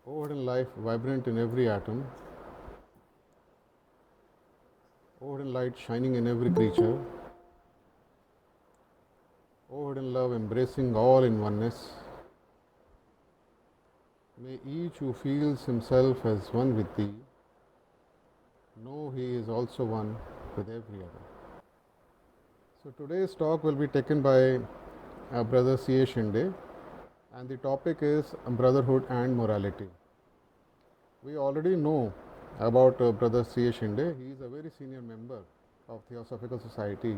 O hidden life vibrant in every atom, O hidden light shining in every creature, O hidden love embracing all in oneness, may each who feels himself as one with thee know he is also one with every other. So today's talk will be taken by Brother C.A. Shinde, and the topic is brotherhood and morality. We already know about Brother C.A. Shinde. He is a very senior member of Theosophical Society.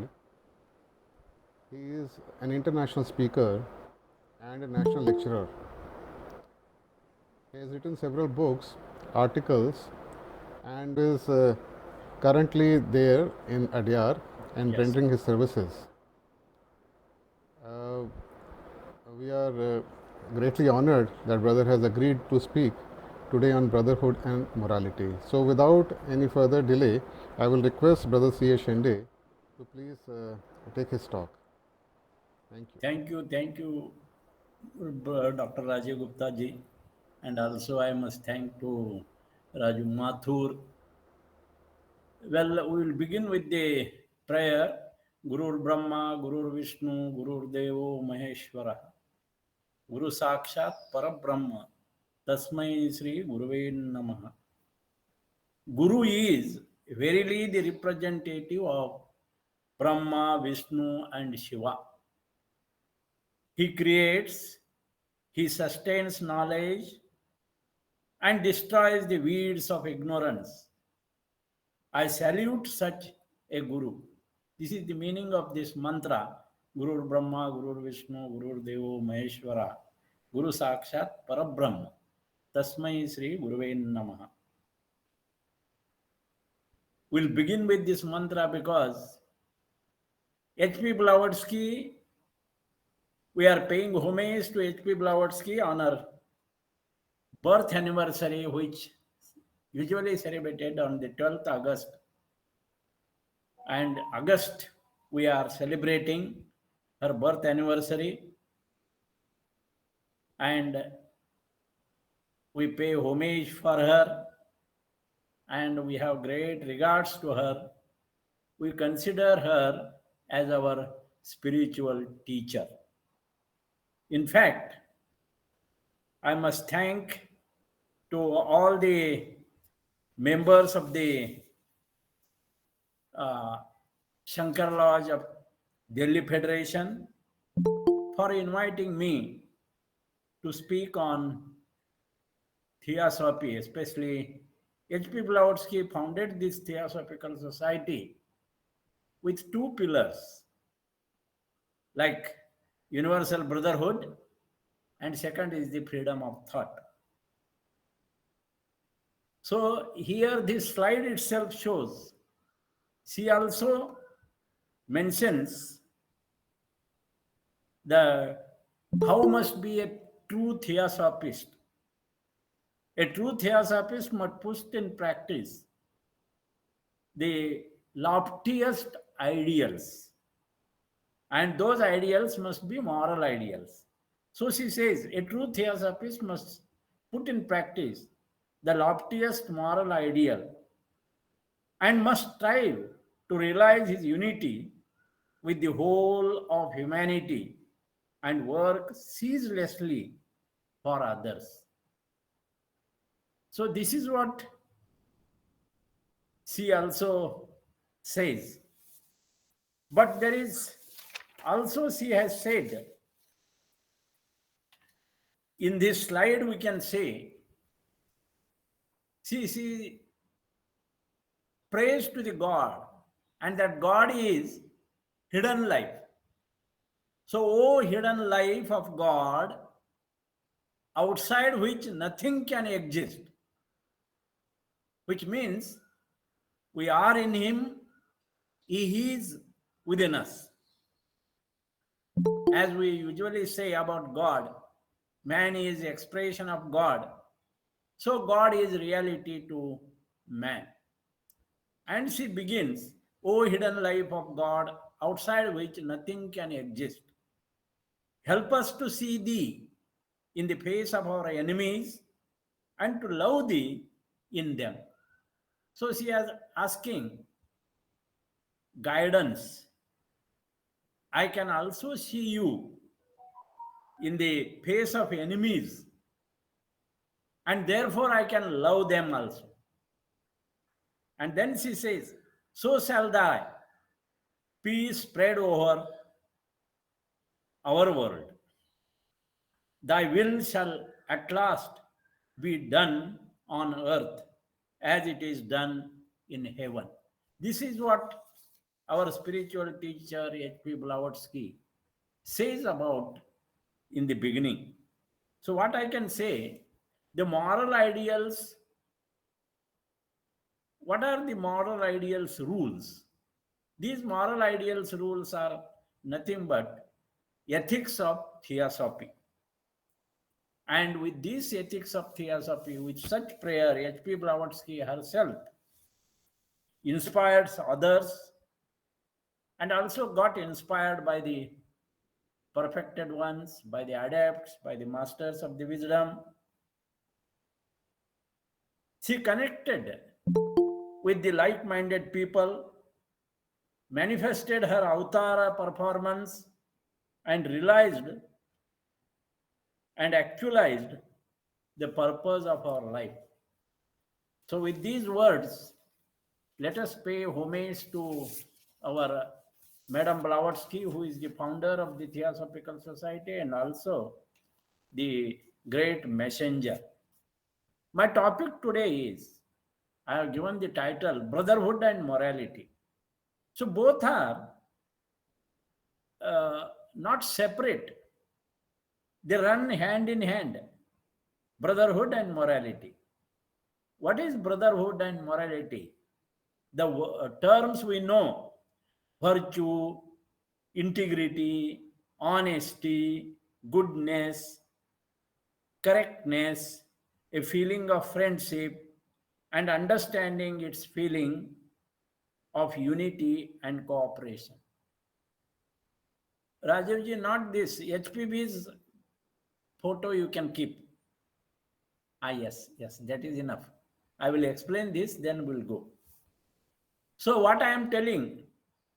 He is an international speaker and a national lecturer. He has written several books, articles, and is currently there in Adyar and rendering his services. We are greatly honored that brother has agreed to speak today on brotherhood and morality. So without any further delay, I will request Brother C.A. Shinde to please take his talk. Thank you. Thank you, Dr. Rajiv Gupta ji, and also I must thank to Raju Mathur. Well, we will begin with the prayer. Gurur Brahma, Gurur Vishnu, Gurur Devo Maheshwara, Guru Sakshat Parabrahma, Tasmai Sri Guruve Namaha. Guru is verily the representative of Brahma, Vishnu, and Shiva. He creates, he sustains knowledge, and destroys the weeds of ignorance. I salute such a Guru. This is the meaning of this mantra Guru Brahma, Guru Vishnu, Guru Devo Maheshwara, Guru Sakshat Parabrahma. Tasmai Sri Guruve Namaha. We'll begin with this mantra because H.P. Blavatsky, we are paying homage to H.P. Blavatsky on our birth anniversary, which usually celebrated on the 12th August. And August, we are celebrating her birth anniversary, and we pay homage for her, and we have great regards to her. We consider her as our spiritual teacher. In fact, I must thank to all the members of the uh, Shankar Lodge of Delhi Federation for inviting me to speak on Theosophy, especially H.P. Blavatsky founded this Theosophical Society with two pillars like universal brotherhood, and second is the freedom of thought. So here this slide itself shows, she also mentions the how must be a true theosophist. A true theosophist must put in practice the loftiest ideals, and those ideals must be moral ideals. So she says a true theosophist must put in practice the loftiest moral ideal and must strive to realize his unity with the whole of humanity and work ceaselessly for others. So, this is what she also says. But there is also, she has said, in this slide, we can say, she prays to the God, and that God is hidden life. So, O hidden life of God, outside which nothing can exist, which means we are in Him, He is within us. As we usually say about God, man is the expression of God. So God is reality to man. And she begins, O hidden life of God, outside which nothing can exist. Help us to see thee in the face of our enemies and to love thee in them. So she is asking guidance. I can also see you in the face of enemies, and therefore I can love them also. And then she says, so shall thy peace spread over our world. Thy will shall at last be done on earth as it is done in heaven. This is what our spiritual teacher H.P. Blavatsky says about in the beginning. So, what I can say, the moral ideals, what are the moral ideals rules? These moral ideals rules are nothing but ethics of theosophy. And with these ethics of theosophy, with such prayer, H.P. Blavatsky herself inspires others and also got inspired by the perfected ones, by the adepts, by the masters of the wisdom. She connected with the like minded people, manifested her avatar performance, and realized and actualized the purpose of our life. So, with these words, let us pay homage to our Madam Blavatsky, who is the founder of the Theosophical Society and also the great messenger. My topic today is, I have given the title Brotherhood and Morality. So both are not separate, they run hand in hand. Brotherhood and morality. What is brotherhood and morality? The terms we know: virtue, integrity, honesty, goodness, correctness, a feeling of friendship, and understanding its feeling of unity and cooperation. Rajivji, not this. HPB's photo you can keep. Ah, yes, yes, that is enough. I will explain this, then we'll go. So, what I am telling,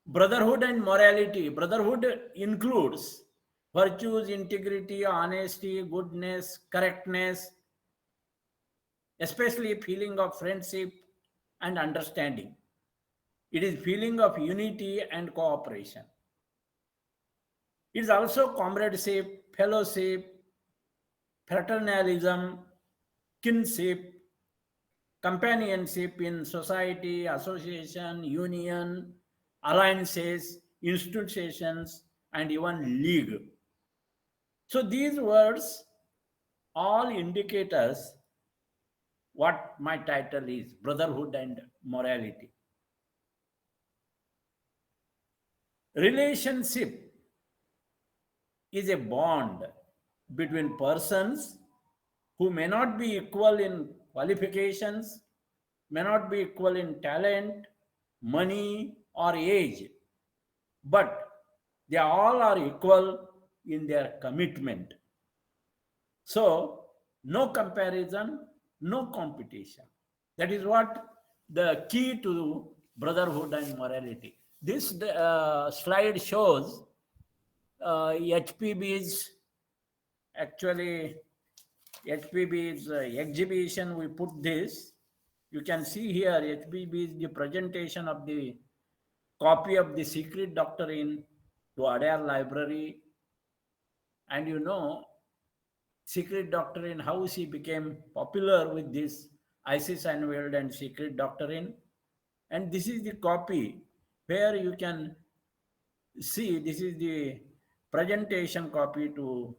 brotherhood and morality. Brotherhood includes virtues, integrity, honesty, goodness, correctness, especially feeling of friendship and understanding. It is feeling of unity and cooperation. It is also comradeship, fellowship, fraternalism, kinship, companionship in society, association, union, alliances, institutions, and even league. So these words all indicate us what my title is: brotherhood and morality. Relationship is a bond between persons who may not be equal in qualifications, may not be equal in talent, money, or age, but they all are equal in their commitment. So, no comparison, no competition. That is what the key to brotherhood and morality. This slide shows HPB's actually HPB's exhibition. We put this. You can see here HPB is the presentation of the copy of the secret doctrine to Adair Library. And you know, secret doctrine, how she became popular with this ISIS unveiled and secret doctrine. And this is the copy where you can see this is the presentation copy to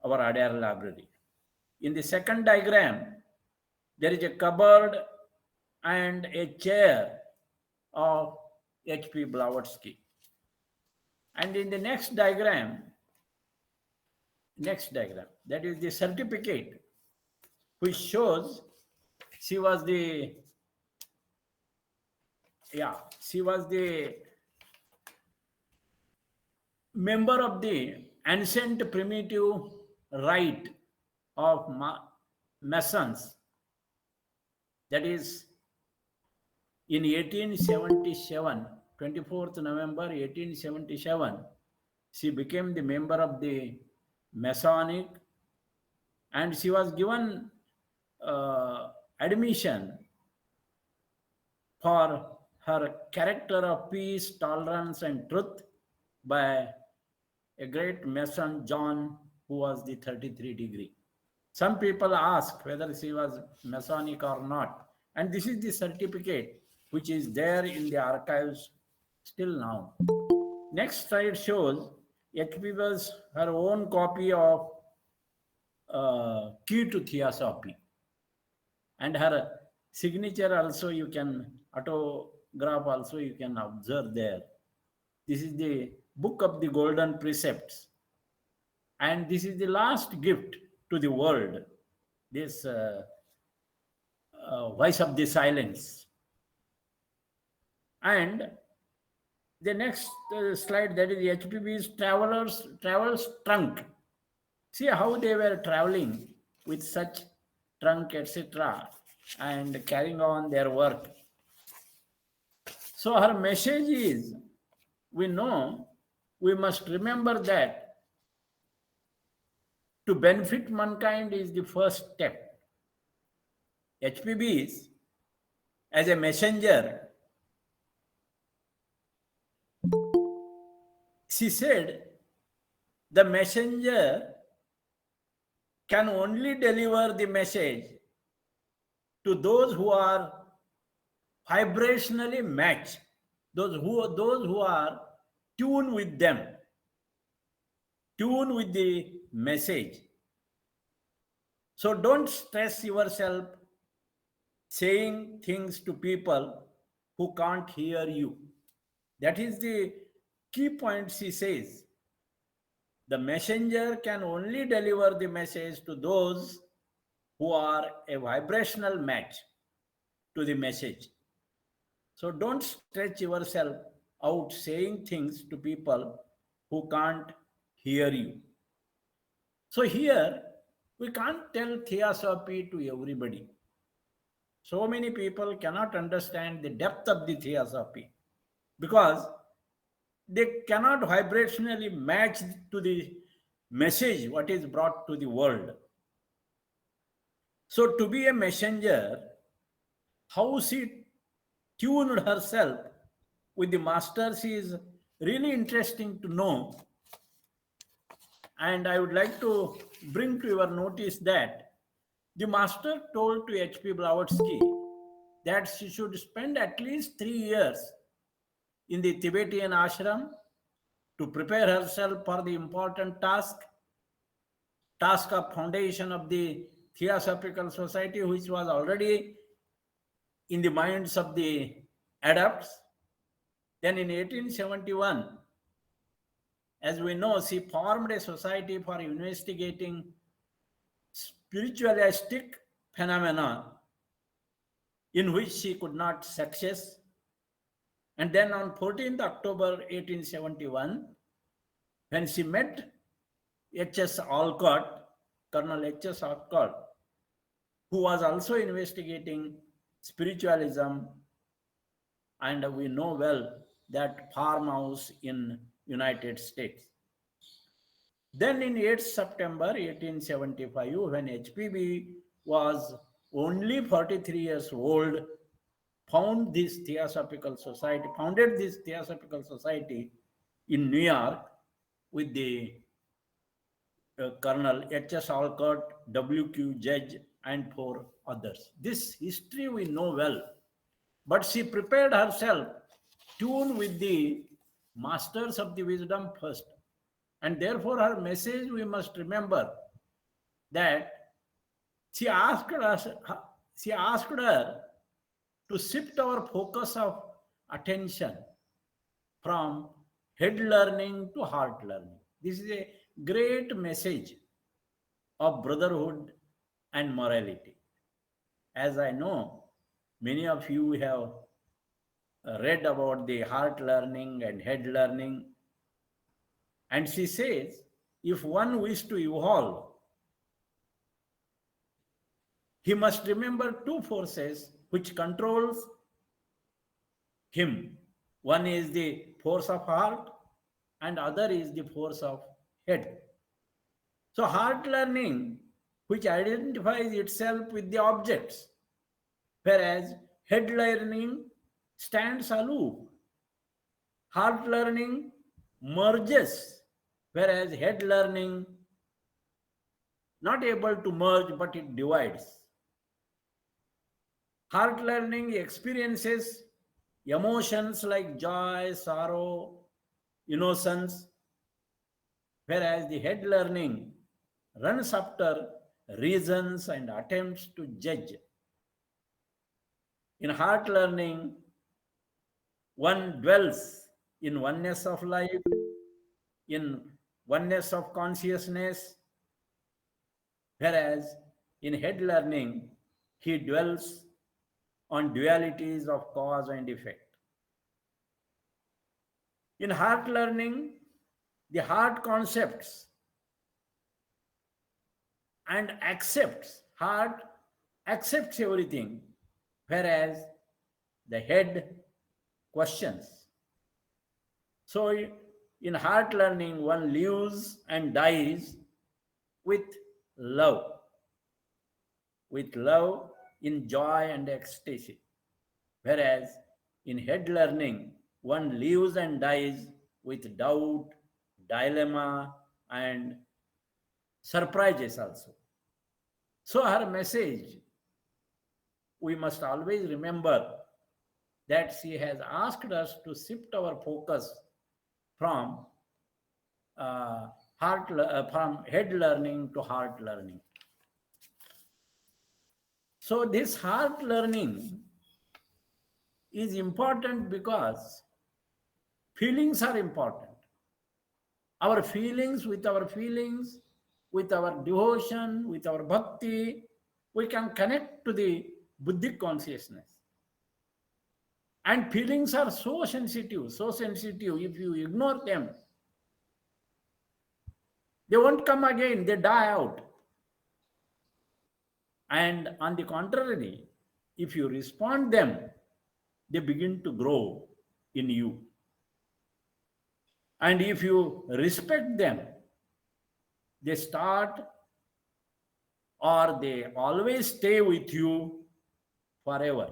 our Adair library. In the second diagram, there is a cupboard and a chair of H.P. Blavatsky. And in the next diagram, that is the certificate, which shows she was the member of the ancient primitive rite of Masons, That is, in 1877, 24th November 1877, she became the member of the Masonic, and she was given admission for her character of peace, tolerance, and truth by a great Mason John, who was the 33 degree. Some people ask whether she was Masonic or not, and this is the certificate which is there in the archives still now. Next slide shows HP was her own copy of Key to Theosophy, and her signature also you can autograph also you can observe there. This is the book of the golden precepts, and this is the last gift to the world, this voice of the silence. And the next slide, that is HPB's travels trunk. See how they were traveling with such trunk, etc., and carrying on their work. So her message is, we know, we must remember that to benefit mankind is the first step. HPBs, as a messenger, she said, the messenger can only deliver the message to those who are vibrationally matched, those who are tuned with them, tuned with the message. So don't stress yourself saying things to people who can't hear you. That is the key point, she says. The messenger can only deliver the message to those who are a vibrational match to the message. So don't stretch yourself out saying things to people who can't hear you. So here, we can't tell theosophy to everybody. So many people cannot understand the depth of the theosophy because they cannot vibrationally match to the message what is brought to the world. So to be a messenger, how she tuned herself with the masters is really interesting to know. And I would like to bring to your notice that the master told to H.P. Blavatsky that she should spend at least 3 years in the Tibetan ashram to prepare herself for the important task of foundation of the Theosophical Society, which was already in the minds of the adepts. Then in 1871, as we know, she formed a society for investigating spiritualistic phenomena in which she could not success. And then on 14th October 1871, when she met H.S. Olcott, Colonel H.S. Olcott, who was also investigating spiritualism, and we know well that farmhouse in United States. Then in 8th September 1875, when HPB was only 43 years old, founded this Theosophical Society in New York with the Colonel H.S. Olcott, W.Q. Judge, and 4 others. This history we know well. But she prepared herself, tuned with the masters of the wisdom first. And therefore, her message we must remember that she asked her to shift our focus of attention from head learning to heart learning. This is a great message of brotherhood and morality. As I know, many of you have read about the heart learning and head learning. And she says, if one wishes to evolve, he must remember two forces which controls him. One is the force of heart and other is the force of head. So heart learning, which identifies itself with the objects, whereas head learning stands aloof. Heart learning merges, whereas head learning not able to merge but it divides. Heart learning experiences emotions like joy, sorrow, innocence, whereas the head learning runs after reasons and attempts to judge. In heart learning, one dwells in oneness of life, in oneness of consciousness, whereas in head learning, he dwells on dualities of cause and effect. In heart learning, the heart concepts and heart accepts everything, whereas the head questions. So in heart learning, one lives and dies with love, in joy and ecstasy. Whereas in head learning, one lives and dies with doubt, dilemma, and surprises also. So her message, we must always remember that she has asked us to shift our focus from from head learning to heart learning. So this heart learning is important because feelings are important. Our feelings, with our devotion, with our bhakti, we can connect to the Buddhic consciousness. And feelings are so sensitive, if you ignore them, they won't come again, they die out. And on the contrary, if you respond them, they begin to grow in you. And if you respect them, they start or they always stay with you forever.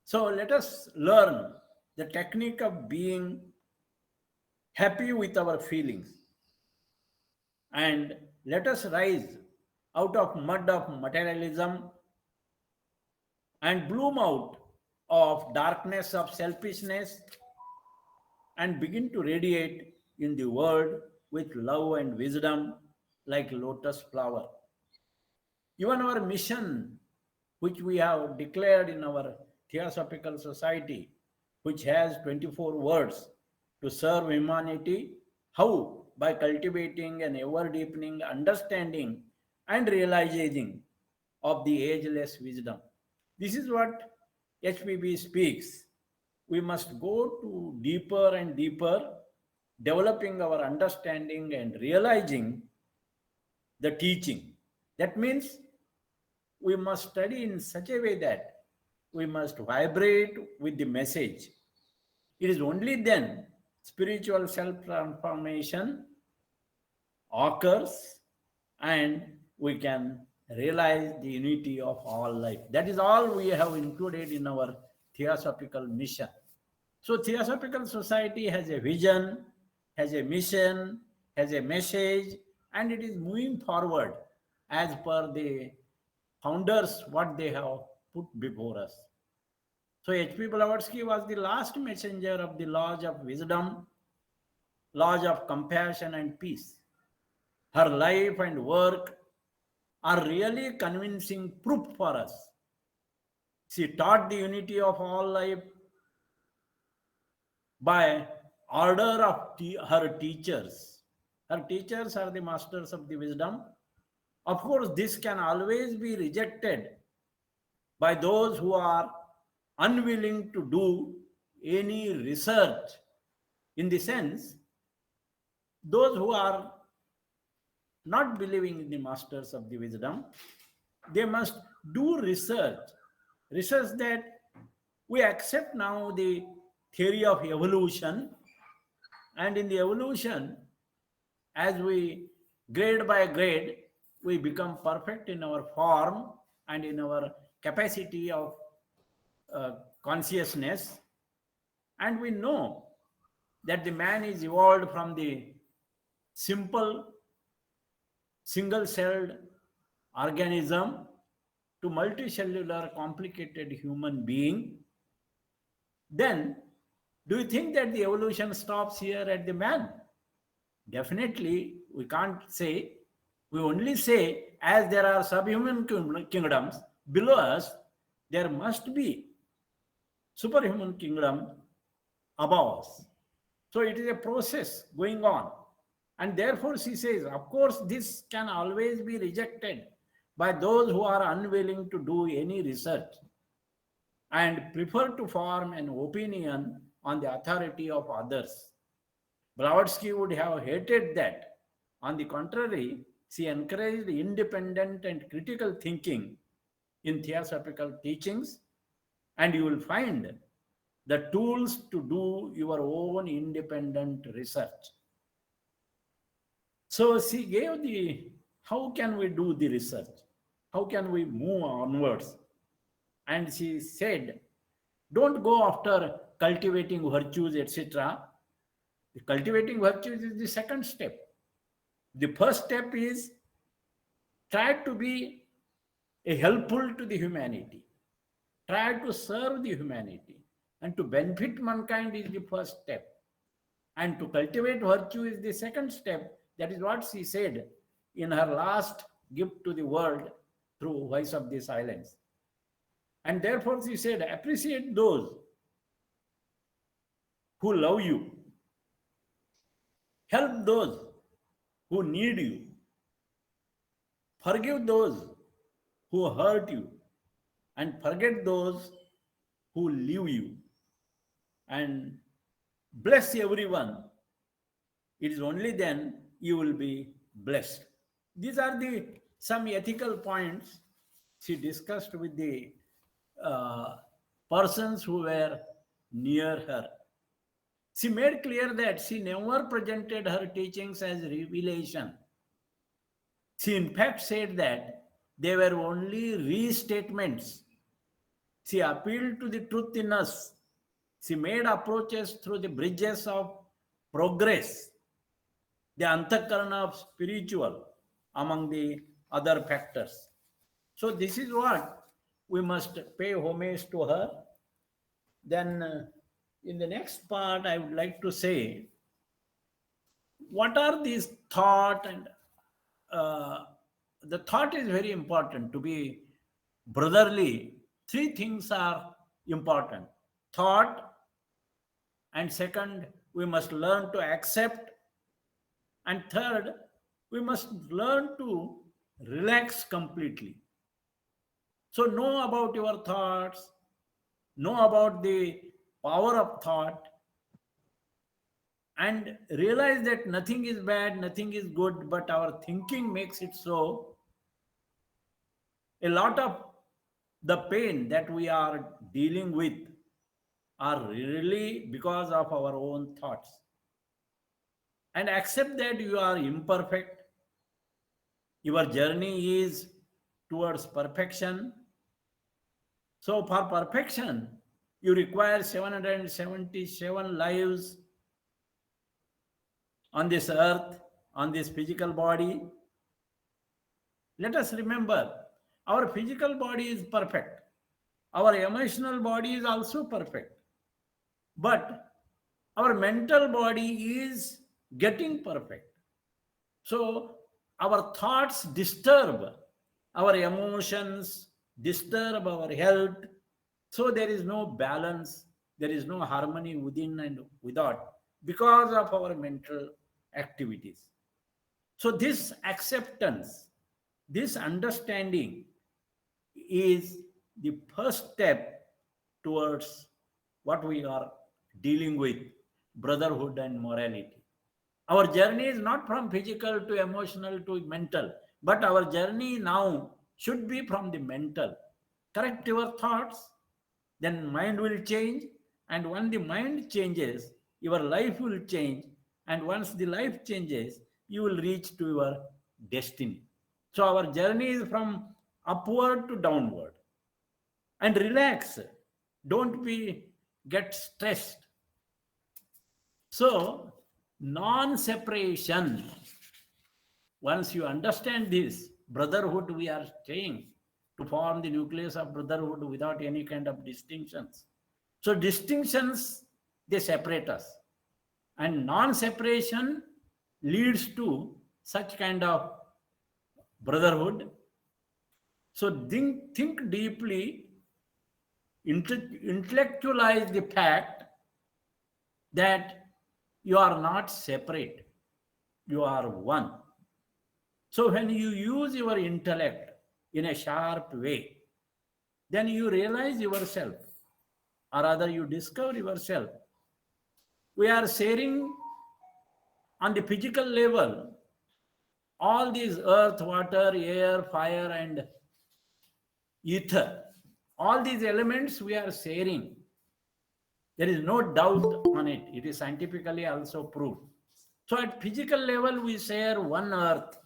So let us learn the technique of being happy with our feelings. And let us rise out of mud of materialism and bloom out of darkness of selfishness and begin to radiate in the world with love and wisdom like lotus flower. Even our mission, which we have declared in our Theosophical Society, which has 24 words to serve humanity, how? By cultivating an ever-deepening understanding and realizing of the ageless wisdom. This is what HPB speaks. We must go to deeper and deeper, developing our understanding and realizing the teaching. That means we must study in such a way that we must vibrate with the message. It is only then spiritual self-transformation occurs and we can realize the unity of all life. That is all we have included in our Theosophical mission. So Theosophical Society has a vision, has a mission, has a message, and it is moving forward as per the founders what they have put before us. So H.P. Blavatsky was the last messenger of the Lodge of Wisdom, Lodge of Compassion and Peace. Her life and work are really convincing proof for us. She taught the unity of all life by order of her teachers. Her teachers are the masters of the wisdom. Of course, this can always be rejected by those who are unwilling to do any research, in the sense, those who are not believing in the masters of the wisdom, they must do research that we accept now the theory of evolution, and in the evolution, as we grade by grade, we become perfect in our form and in our capacity of consciousness, and we know that the man is evolved from the simple single celled organism to multicellular complicated human being, then do you think that the evolution stops here at the man? Definitely, we can't say. We only say, as there are subhuman kingdoms below us, there must be superhuman kingdom above us. So it is a process going on. And therefore, she says, of course, this can always be rejected by those who are unwilling to do any research and prefer to form an opinion on the authority of others. Blavatsky would have hated that. On the contrary, she encouraged independent and critical thinking in theosophical teachings, and you will find the tools to do your own independent research. So she gave the how can we do the research? How can we move onwards? And she said, don't go after cultivating virtues, etc. The cultivating virtues is the second step. The first step is try to be a helpful to the humanity. Try to serve the humanity. And to benefit mankind is the first step. And to cultivate virtue is the second step. That is what she said in her last gift to the world through Voice of the Silence. And therefore she said, appreciate those who love you. Help those who need you. Forgive those who hurt you. And forget those who leave you. And bless everyone. It is only then you will be blessed. These are the some ethical points she discussed with the persons who were near her. She made clear that she never presented her teachings as revelation. She in fact said that they were only restatements. She appealed to the truth in us. She made approaches through the bridges of progress, the antakarana of spiritual, among the other factors. So this is what we must pay homage to her. Then in the next part, I would like to say, what are these thought and the thought is very important to be brotherly. Three things are important: thought, and second, we must learn to accept, and third, we must learn to relax completely. So know about your thoughts, know about the power of thought, and realize that nothing is bad, nothing is good, but our thinking makes it so. A lot of the pain that we are dealing with are really because of our own thoughts. And accept that you are imperfect. Your journey is towards perfection. So, for perfection, you require 777 lives on this earth, on this physical body. Let us remember, our physical body is perfect. Our emotional body is also perfect. But our mental body is getting perfect. So our thoughts disturb our emotions, disturb our health. So there is no balance, there is no harmony within and without because of our mental activities. So this acceptance, this understanding is the first step towards what we are dealing with, brotherhood and morality. Our journey is not from physical to emotional to mental, but our journey now should be from the mental. Correct your thoughts, then mind will change. And when the mind changes, your life will change. And once the life changes, you will reach to your destiny. So our journey is from upward to downward. And relax. Don't be get stressed. So non-separation. Once you understand this, brotherhood we are staying to form the nucleus of brotherhood without any kind of distinctions. So distinctions, they separate us. And non-separation leads to such kind of brotherhood. So think deeply, intellectualize the fact that you are not separate, you are one. So when you use your intellect in a sharp way, then you realize yourself, or rather you discover yourself. We are sharing on the physical level all these earth, water, air, fire, and ether. All these elements we are sharing. There is no doubt on it. It is scientifically also proved. So at physical level, we share one earth.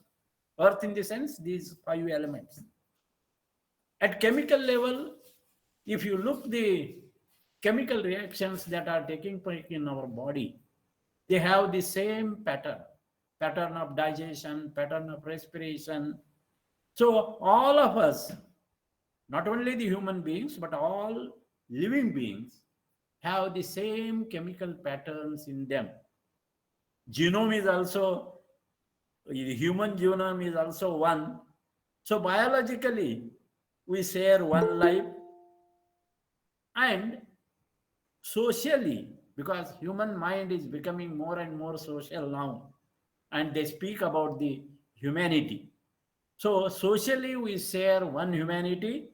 Earth in the sense, these five elements. At chemical level, if you look the chemical reactions that are taking place in our body, they have the same pattern of digestion, pattern of respiration. So all of us, not only the human beings, but all living beings have the same chemical patterns in them. Genome is also, the human genome is also one. So biologically, we share one life. And socially, because human mind is becoming more and more social now, and they speak about the humanity. So socially, we share one humanity.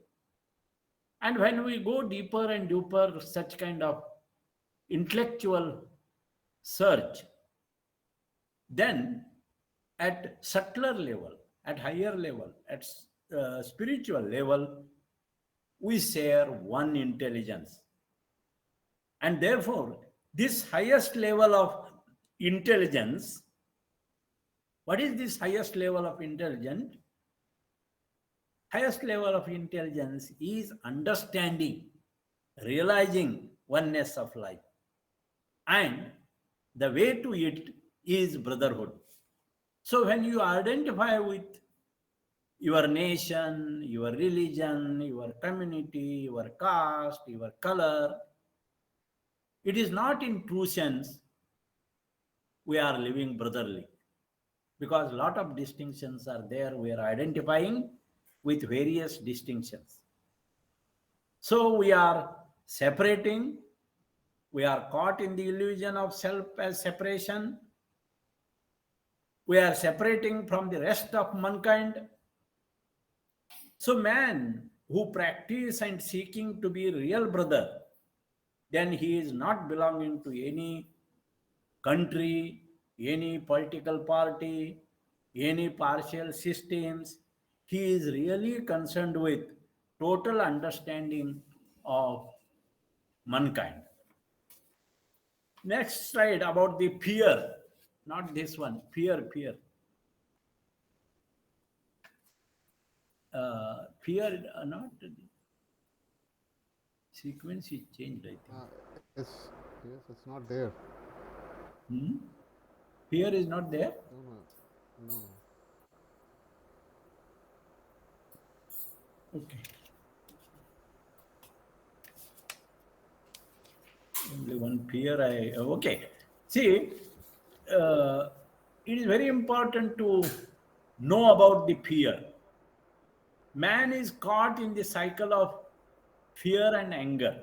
And when we go deeper and deeper, such kind of intellectual search, then at subtler level, at higher level, at spiritual level, we share one intelligence. And therefore, this highest level of intelligence, what is this highest level of intelligence? Highest level of intelligence is understanding, realizing oneness of life. And the way to it is brotherhood. So when you identify with your nation, your religion, your community, your caste, your color, it is not in true sense we are living brotherly, because a lot of distinctions are there. We are identifying with various distinctions. So we are separating, we are caught in the illusion of self as separation. We are separating from the rest of mankind. So man who practice and seeking to be real brother, then he is not belonging to any country, any political party, any partial systems. He is really concerned with total understanding of mankind. Next slide about the fear, not this one, fear. Fear, not sequence is changed, I think. Yes, it's not there. Hmm? Fear is not there. No. Okay. Only one fear. Okay. See, it is very important to know about the fear. Man is caught in the cycle of fear and anger.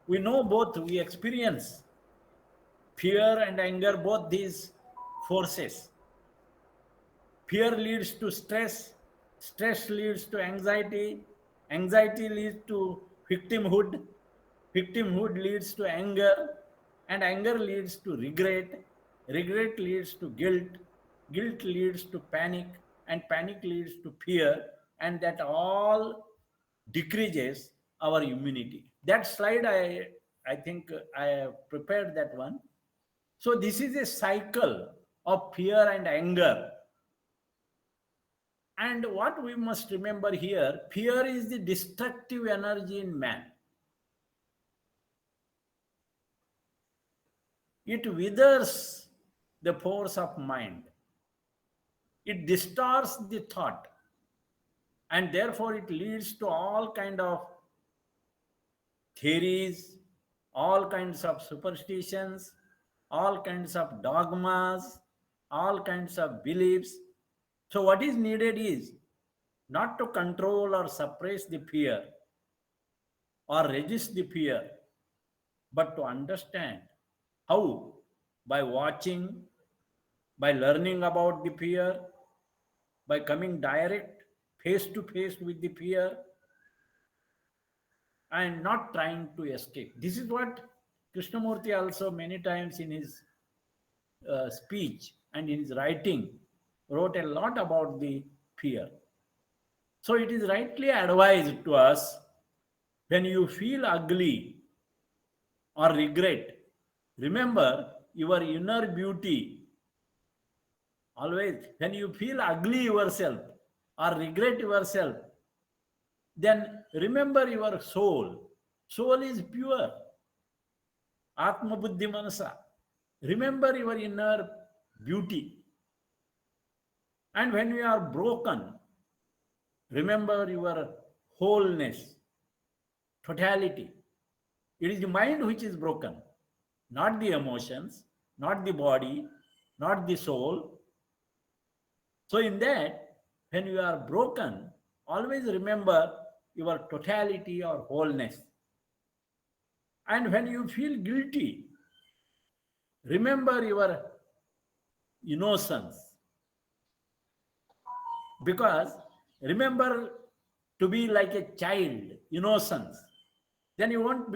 We know both. We experience fear and anger, both these forces. Fear leads to stress, stress leads to anxiety, anxiety leads to victimhood, victimhood leads to anger, and anger leads to regret, regret leads to guilt, guilt leads to panic, and panic leads to fear, and that all decreases our immunity. That slide I think I have prepared that one. So this is a cycle of fear and anger. And what we must remember here, fear is the destructive energy in man. It withers the force of mind. It distorts the thought, and therefore it leads to all kind of theories, all kinds of superstitions, all kinds of dogmas, all kinds of beliefs. So what is needed is not to control or suppress the fear or resist the fear, but to understand how, by watching, by learning about the fear, by coming direct face to face with the fear, and not trying to escape. This is what Krishnamurti also many times in his speech and in his writing wrote a lot about the fear. So it is rightly advised to us, when you feel ugly or regret, remember your inner beauty. Always, when you feel ugly yourself or regret yourself, then remember your soul. Soul is pure. Atma Buddhi Manasa. Remember your inner beauty. And when you are broken, remember your wholeness, totality. It is the mind which is broken, not the emotions, not the body, not the soul. So, in that, when you are broken, always remember your totality or wholeness. And when you feel guilty, remember your innocence. Because remember to be like a child, innocence, then you won't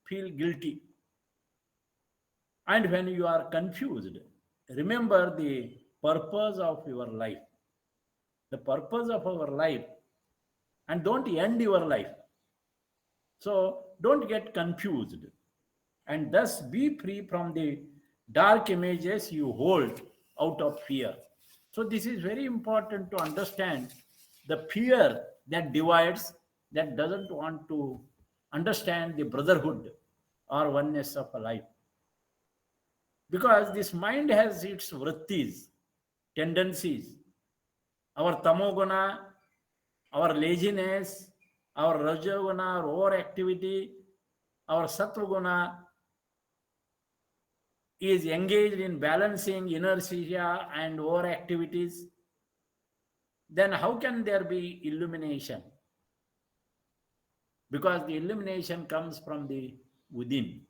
feel guilty. And when you are confused, remember the purpose of your life. The purpose of our life, and don't end your life. So don't get confused, and thus be free from the dark images you hold out of fear. So this is very important to understand the fear that divides, that doesn't want to understand the brotherhood or oneness of a life. Because this mind has its vrittis, tendencies, our tamoguna, our laziness, our rajoguna, our overactivity, our sattva is engaged in balancing inertia and overactivities. Then how can there be illumination? Because the illumination comes from the within.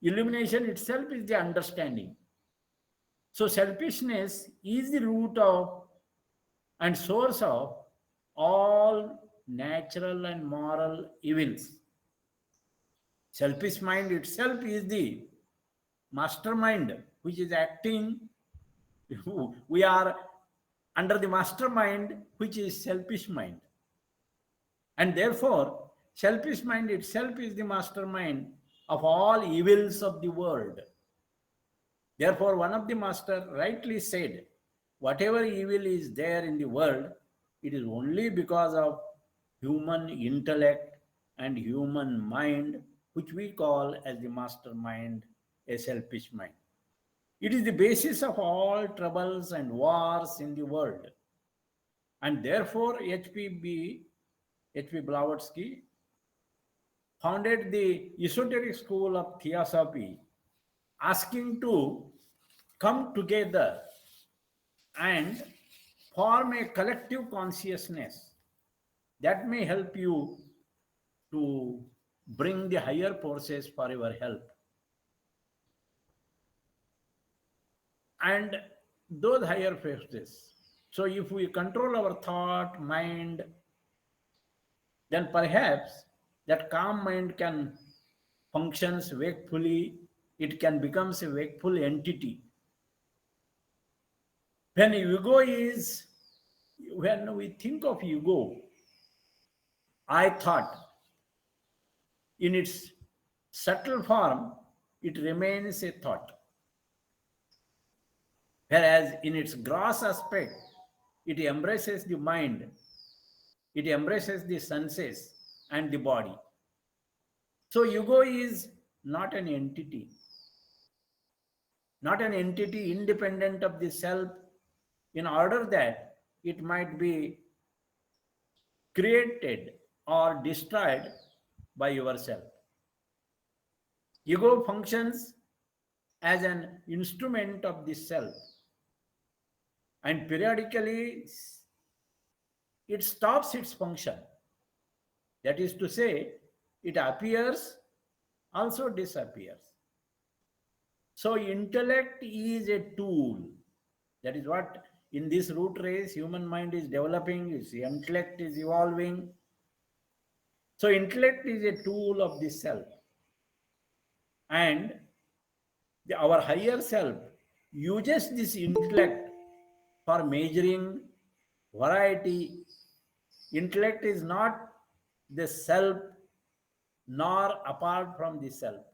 Illumination itself is the understanding. So selfishness is the root of and source of all natural and moral evils. Selfish mind itself is the mastermind which is acting. We are under the mastermind which is selfish mind. And therefore, selfish mind itself is the mastermind of all evils of the world. Therefore, one of the master rightly said, whatever evil is there in the world, it is only because of human intellect and human mind, which we call as the mastermind, a selfish mind. It is the basis of all troubles and wars in the world. And therefore, H.P. Blavatsky founded the esoteric school of Theosophy, asking to come together and form a collective consciousness that may help you to bring the higher forces for your help. And those higher forces. So if we control our thought, mind, then perhaps that calm mind can functions wakefully, it can become a wakeful entity. When we think of ego, I thought, in its subtle form, it remains a thought. Whereas in its gross aspect, it embraces the mind, it embraces the senses and the body. So, ego is not an entity, not an entity independent of the self, in order that it might be created or destroyed by yourself. Ego functions as an instrument of the self, and periodically it stops its function. That is to say, it appears, also disappears. So, intellect is a tool. That is what in this root race human mind is developing, its intellect is evolving. So, intellect is a tool of the self. And our higher self uses this intellect for measuring variety. Intellect is not the self nor apart from the self.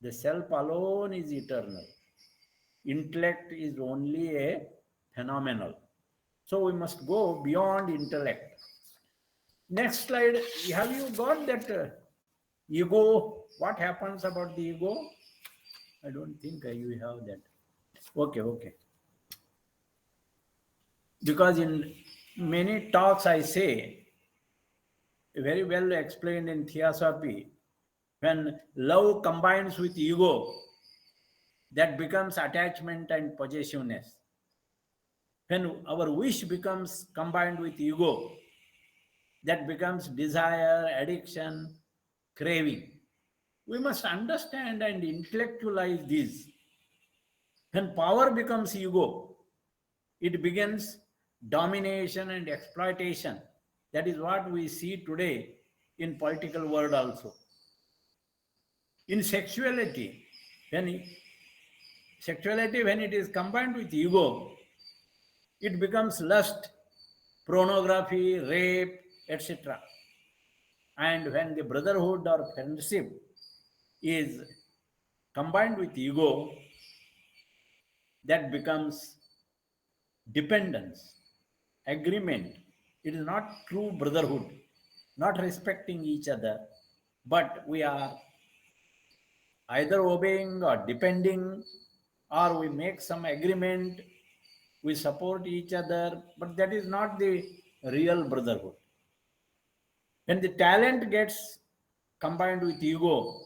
The self alone is eternal. Intellect is only a phenomenal. So we must go beyond intellect. Next slide. Have you got that ego? What happens about the ego? I don't think you have that. Okay, okay. Because in many talks I say, very well explained in Theosophy, when love combines with ego, that becomes attachment and possessiveness. When our wish becomes combined with ego, that becomes desire, addiction, craving. We must understand and intellectualize this. When power becomes ego, it begins domination and exploitation. That is what we see today in political world also. In when sexuality when it is combined with ego, it becomes lust, pornography, rape, etc. And when the brotherhood or friendship is combined with ego, that becomes dependence, agreement. It is not true brotherhood, not respecting each other, but we are either obeying or depending, or we make some agreement, we support each other, but that is not the real brotherhood. When the talent gets combined with ego,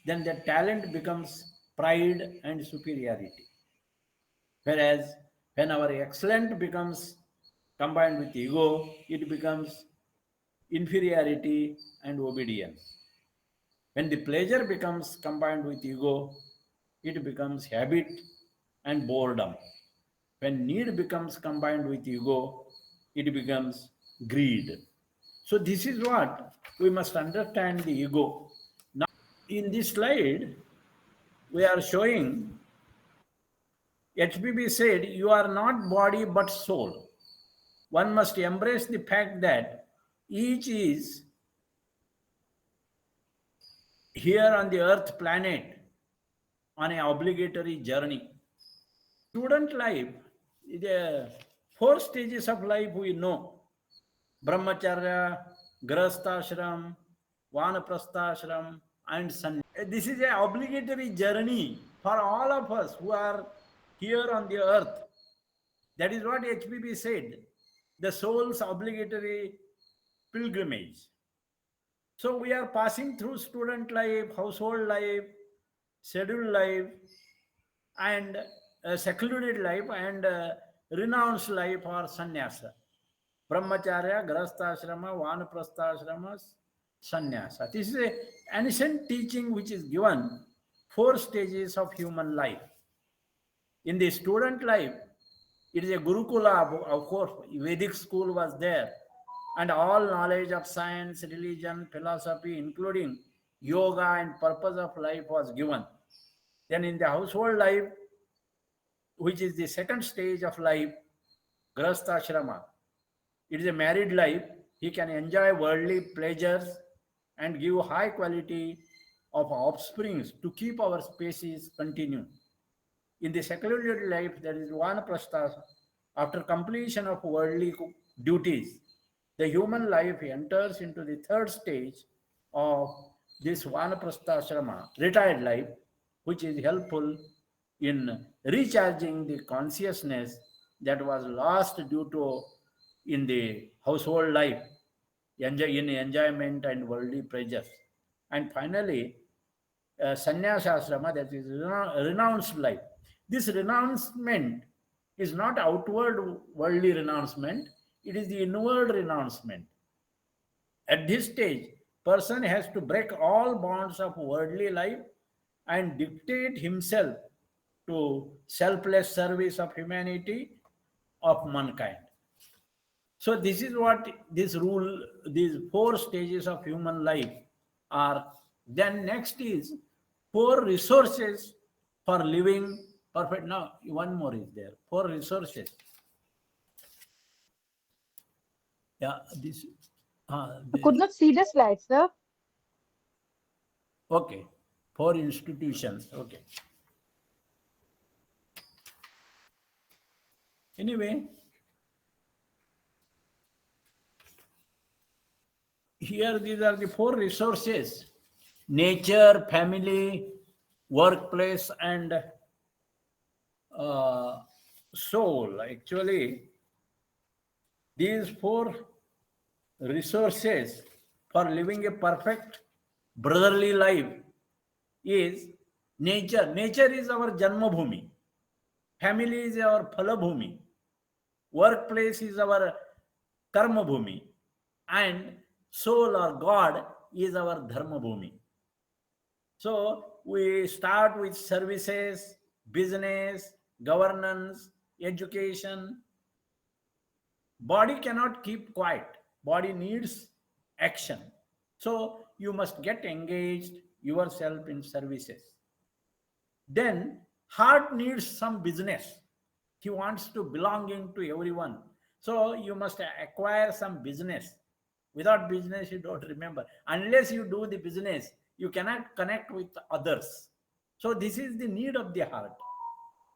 then the talent becomes pride and superiority. Whereas when our excellent becomes combined with ego, it becomes inferiority and obedience. When the pleasure becomes combined with ego, it becomes habit and boredom. When need becomes combined with ego, it becomes greed. So, this is what we must understand the ego. Now, in this slide, we are showing HBB said, "You are not body but soul." One must embrace the fact that each is here on the earth planet on an obligatory journey. Student life, the four stages of life we know: brahmacharya, grahasthashram, vanaprasthashram, and sannyas. This is an obligatory journey for all of us who are here on the earth. That is what HPB said, the soul's obligatory pilgrimage. So we are passing through student life, household life, scheduled life, and secluded life, and renounced life or sannyasa. Brahmacharya, grahasthashrama, vanaprasthashrama, sannyasa. This is an ancient teaching which is given four stages of human life. In the student life, it is a Gurukula, of course, Vedic school was there, and all knowledge of science, religion, philosophy, including yoga and purpose of life was given. Then in the household life, which is the second stage of life, Grahasthashrama, it is a married life. He can enjoy worldly pleasures and give high quality of offsprings to keep our species continue. In the secular life, there is vanaprastha. After completion of worldly duties, the human life enters into the third stage of this vanaprastha ashrama, retired life, which is helpful in recharging the consciousness that was lost due to in the household life, in enjoyment and worldly pleasures. And finally, sannyasa ashrama, that is renounced life. This renouncement is not outward worldly renouncement, it is the inward renouncement. At this stage, person has to break all bonds of worldly life and dictate himself to selfless service of humanity, of mankind. So this is what this rule, these four stages of human life are. Then next is four resources for living perfect. Now one more is there. Four resources. Yeah, this. I could not see the slide, sir. Okay. Four institutions. Okay. Anyway, here these are the four resources: nature, family, workplace, and soul. Actually, these four resources for living a perfect brotherly life is nature. Nature is our janma bhumi. Family is our phala bhumi. Workplace is our karma bhumi. And soul or God is our dharma bhumi. So we start with services, business, governance, education. Body cannot keep quiet. Body needs action. So you must get engaged yourself in services. Then heart needs some business. He wants to belonging to everyone. So you must acquire some business. Without business, you don't remember. Unless you do the business, you cannot connect with others. So this is the need of the heart.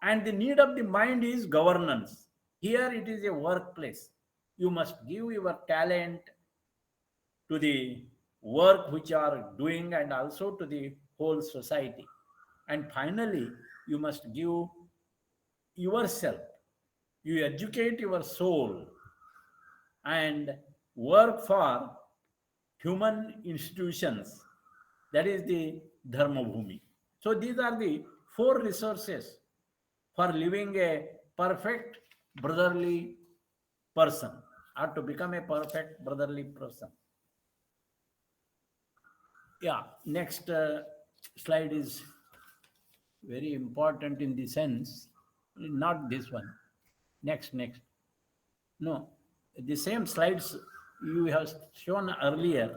And the need of the mind is governance. Here it is a workplace. You must give your talent to the work which you are doing and also to the whole society. And finally, you must give yourself. You educate your soul and work for human institutions. That is the Dharma Bhumi. So these are the four resources for living a perfect brotherly person, or to become a perfect brotherly person. Yeah, next slide is very important in the sense, not this one. Next. No, the same slides you have shown earlier.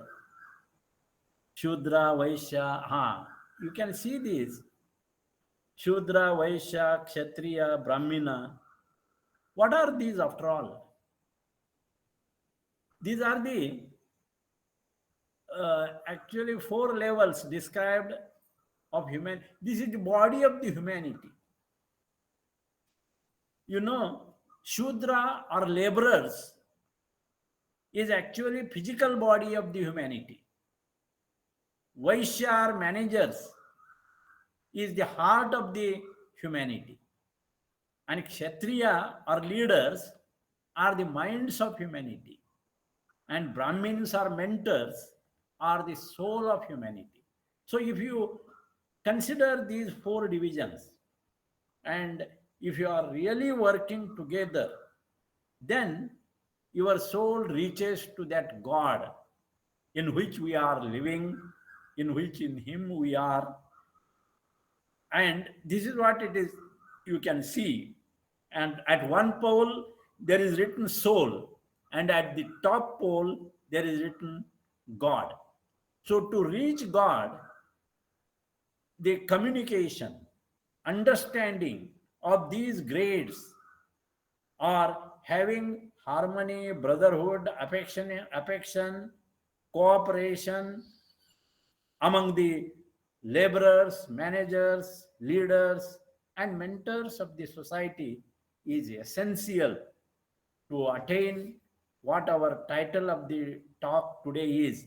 Shudra, Vaishya, you can see this. Shudra, Vaishya, Kshatriya, Brahmina. What are these after all? These are the actually four levels described of human. This is the body of the humanity. You know, Shudra or laborers is actually physical body of the humanity. Vaishya or managers is the heart of the humanity. And Kshatriya or leaders are the minds of humanity. And Brahmins or mentors are the soul of humanity. So if you consider these four divisions, and if you are really working together, then your soul reaches to that God in which we are living, in which in Him we are. And this is what it is, you can see. And at one pole, there is written soul, and at the top pole, there is written God. So to reach God, the communication, understanding of these grades, or having harmony, brotherhood, affection, cooperation among the laborers, managers, leaders, and mentors of the society is essential to attain what our title of the talk today is,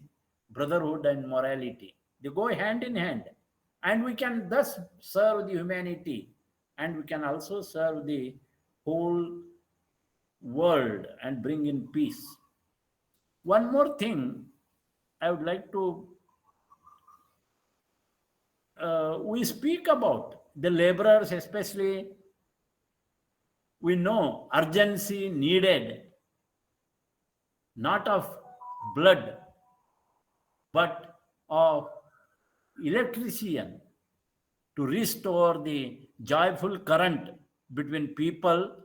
brotherhood and morality. They go hand in hand, and we can thus serve the humanity, and we can also serve the whole world and bring in peace. One more thing I would like to we speak about the laborers, especially we know urgency needed, not of blood, but of electrician to restore the joyful current between people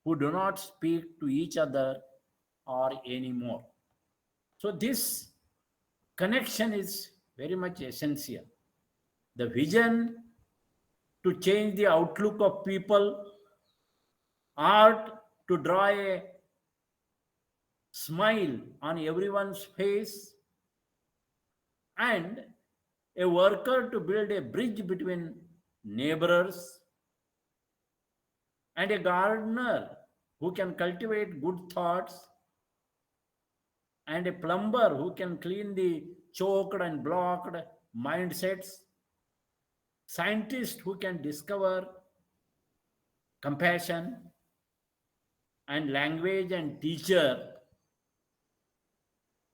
who do not speak to each other or anymore. So this connection is very much essential. The vision to change the outlook of people, art to draw a smile on everyone's face, and a worker to build a bridge between neighbors, and a gardener who can cultivate good thoughts, and a plumber who can clean the choked and blocked mindsets, scientist who can discover compassion, and language and teacher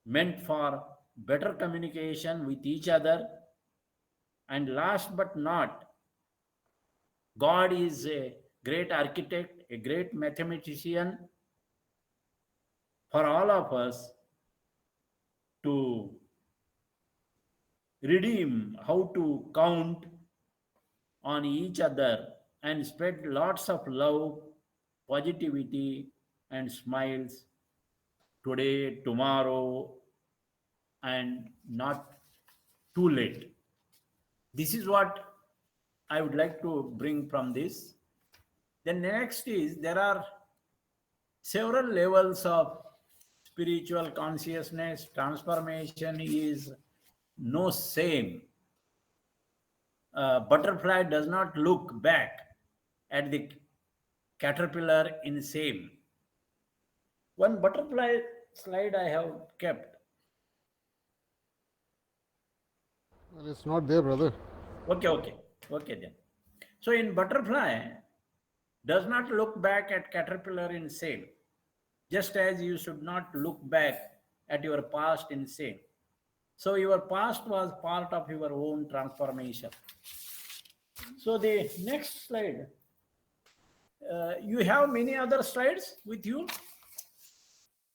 meant for better communication with each other. And last but not, God is a great architect, a great mathematician for all of us to redeem how to count on each other and spread lots of love, positivity, and smiles today, tomorrow, and not too late. This is what I would like to bring from this. Then next is there are several levels of spiritual consciousness. Transformation is no same. Butterfly does not look back at the caterpillar in same. One butterfly slide I have kept. Well, it's not there, brother. Okay then. So in butterfly does not look back at caterpillar in same, just as you should not look back at your past in same. So your past was part of your own transformation. So the next slide, you have many other slides with you.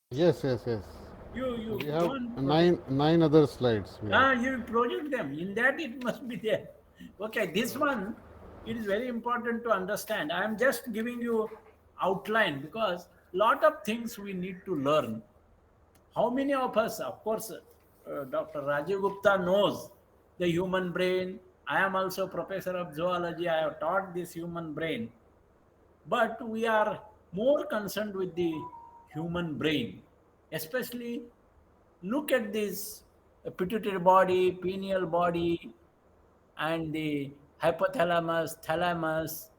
Yes. You We have go and nine other slides. We have. you project them. In that it must be there. Okay, this one it is very important to understand. I am just giving you outline because lot of things we need to learn. How many of us, of course, Dr. Rajiv Gupta knows the human brain. I am also professor of zoology. I have taught this human brain, but we are more concerned with the human brain, especially look at this pituitary body, pineal body, and the hypothalamus, thalamus,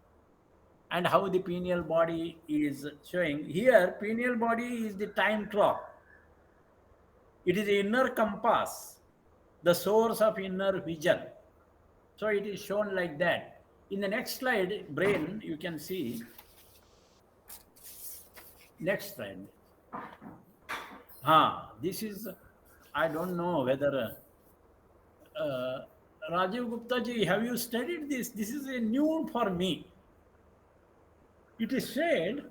and how the pineal body is showing. Here, pineal body is the time clock. It is the inner compass, the source of inner vision. So it is shown like that. In the next slide, brain, you can see. Next slide. This is, I don't know whether Rajiv Gupta ji, have you studied this? This is a new for me. It is said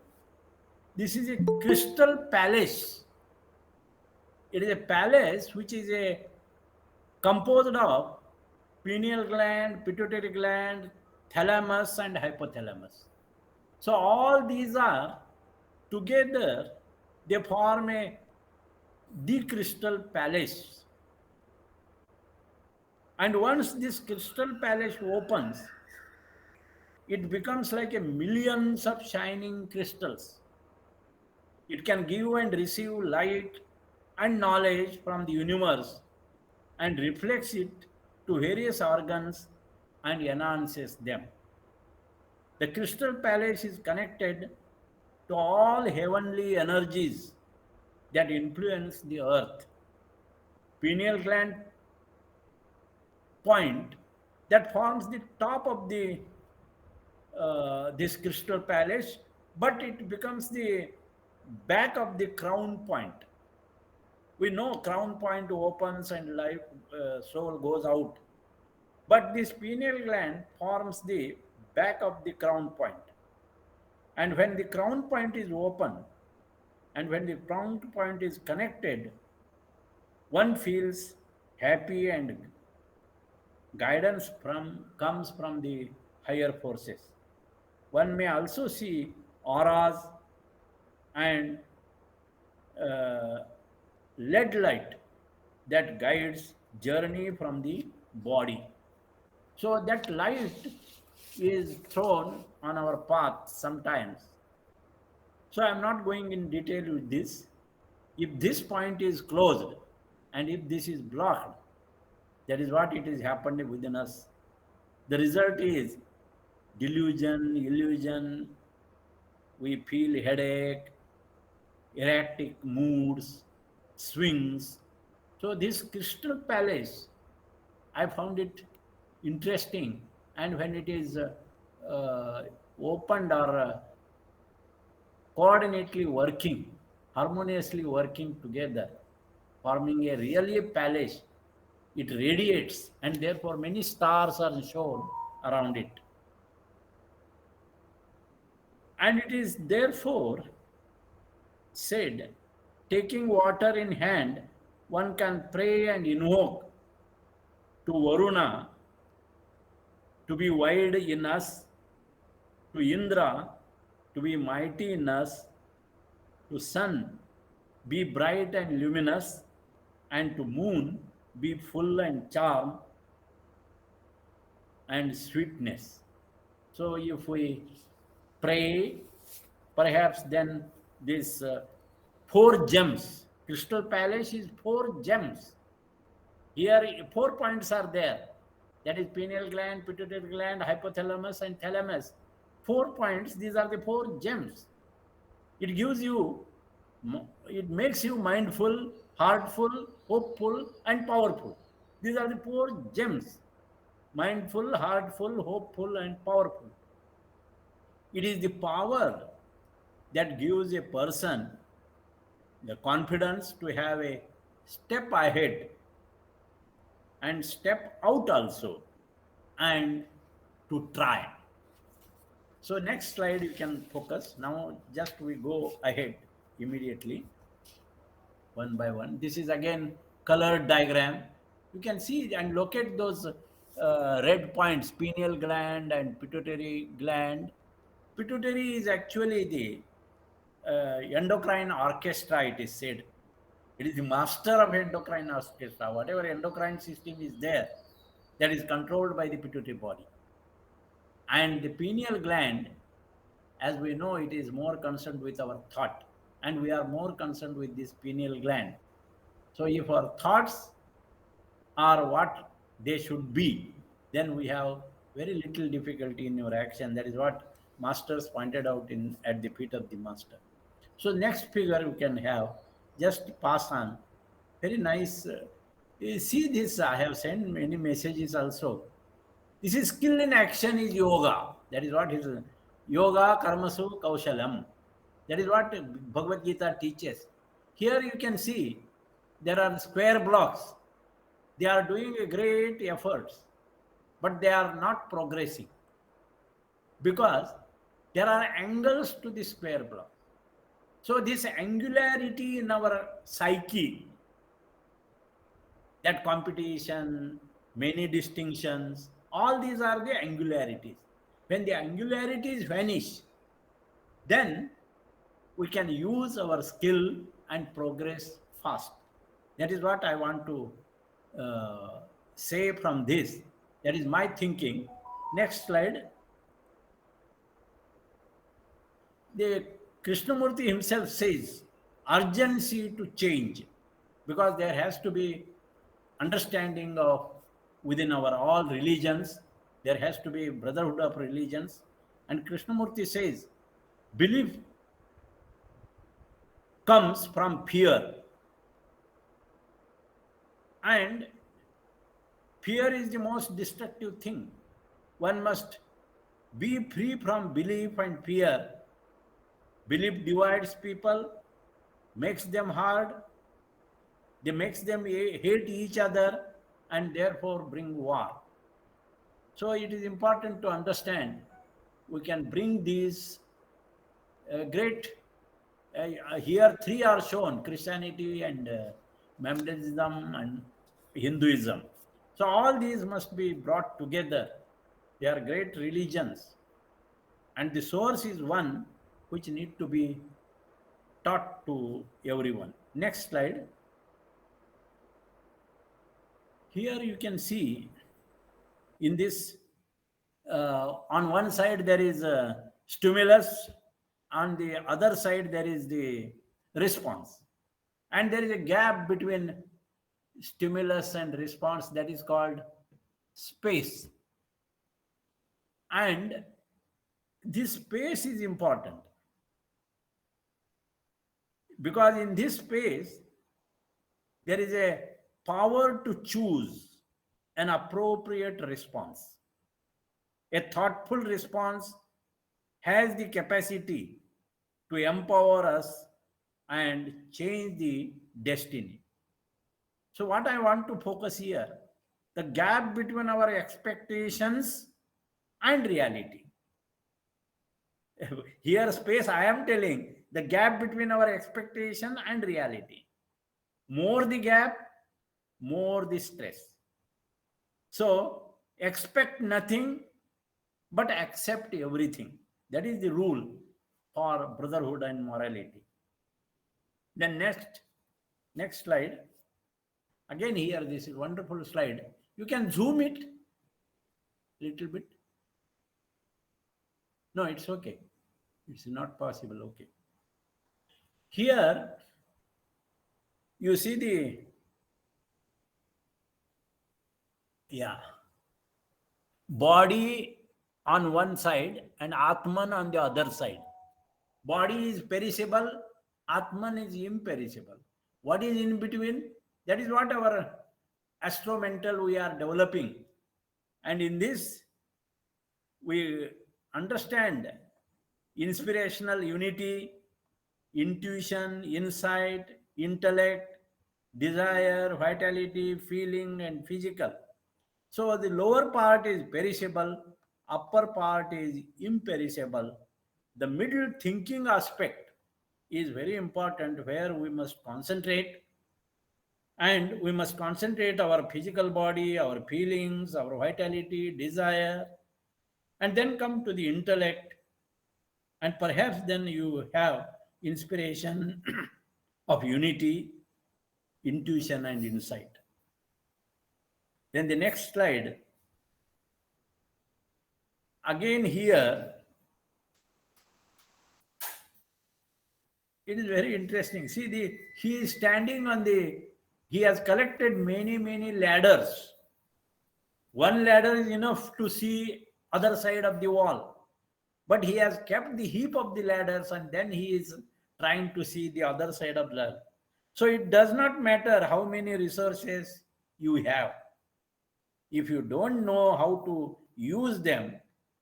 this is a crystal palace. It is a palace which is a composed of pineal gland, pituitary gland, thalamus, and hypothalamus. So all these are together, they form the crystal palace. And once this crystal palace opens, it becomes like a millions of shining crystals. It can give and receive light and knowledge from the universe and reflects it to various organs and enhances them. The crystal palace is connected to all heavenly energies that influence the earth. Pineal gland point that forms the top of the this crystal palace, but it becomes the back of the crown point. We know crown point opens and life soul goes out, but this pineal gland forms the back of the crown point. And when the crown point is open and when the crown point is connected, one feels happy and guidance comes from the higher forces. One may also see auras and uh, lead light that guides journey from the body. So that light is thrown on our path sometimes. So I'm not going in detail with this. If this point is closed and if this is blocked, that is what it is happening within us. The result is delusion, illusion, we feel headache, erratic moods, swings. So this crystal palace, I found it interesting, and when it is opened or coordinately working, harmoniously working together, forming a really palace, it radiates, and therefore many stars are shown around it. And it is therefore said, taking water in hand, one can pray and invoke to Varuna to be wide in us, to Indra to be mighty in us, to sun be bright and luminous, and to moon be full and charm and sweetness. So if we pray, perhaps then this four gems, crystal palace is four gems. Here 4 points are there. That is pineal gland, pituitary gland, hypothalamus, and thalamus. 4 points, these are the four gems. It gives you, it makes you mindful, heartful, hopeful, and powerful. These are the four gems: mindful, heartful, hopeful, and powerful. It is the power that gives a person the confidence to have a step ahead and step out also, and to try. So next slide you can focus. Now just we go ahead immediately one by one. This is again colored diagram. You can see and locate those red points, pineal gland and pituitary gland. Pituitary is actually the endocrine orchestra, it is said. It is the master of endocrine orchestra. Whatever endocrine system is there, that is controlled by the pituitary body. And the pineal gland, as we know, it is more concerned with our thought, and we are more concerned with this pineal gland. So if our thoughts are what they should be, then we have very little difficulty in your action. That is what masters pointed out in at the feet of the master. So next figure you can have, just pass on. Very nice. You see this, I have sent many messages also. This is skill in action is yoga. That is what is yoga karmasu kaushalam. That is what Bhagavad Gita teaches. Here you can see there are square blocks. They are doing a great efforts, but they are not progressing because there are angles to the square block. So this angularity in our psyche, that competition, many distinctions, all these are the angularities. When the angularities vanish, then we can use our skill and progress fast. That is what I want to say from this. That is my thinking. Next slide. The Krishnamurti himself says urgency to change, because there has to be understanding of within our all religions, there has to be brotherhood of religions. And Krishnamurti says belief comes from fear, and fear is the most destructive thing. One must be free from belief and fear. Belief divides people, makes them hard, they makes them hate each other, and therefore bring war. So it is important to understand we can bring these great here three are shown: Christianity and Mohammedanism and Hinduism. So all these must be brought together. They are great religions, and the source is one which need to be taught to everyone. Next slide. Here you can see in this, on one side there is a stimulus, on the other side there is the response, and there is a gap between stimulus and response, that is called space. And this space is important, because in this space there is a power to choose an appropriate response. A thoughtful response has the capacity to empower us and change the destiny. So, what I want to focus here, the gap between our expectations and reality. Here, space, I am telling the gap between our expectation and reality. More the gap, more the stress. So, expect nothing but accept everything. That is the rule for brotherhood and morality. Then next slide. Again here, this is wonderful slide. You can zoom it little bit. No, it's okay. It's not possible. Okay. Here you see the, body on one side and Atman on the other side. Body is perishable, Atman is imperishable. What is in between? That is what our astromental we are developing. And in this, we understand inspirational unity, intuition, insight, intellect, desire, vitality, feeling, and physical. So the lower part is perishable, upper part is imperishable. The middle thinking aspect is very important, where we must concentrate, and we must concentrate our physical body, our feelings, our vitality, desire, and then come to the intellect, and perhaps then you have inspiration of unity, intuition, and insight. Then the next slide. Again here, it is very interesting. See, he is standing on he has collected many ladders. One ladder is enough to see other side of the wall, but he has kept the heap of the ladders, and then he is trying to see the other side of the ladder. So it does not matter how many resources you have. If you don't know how to use them,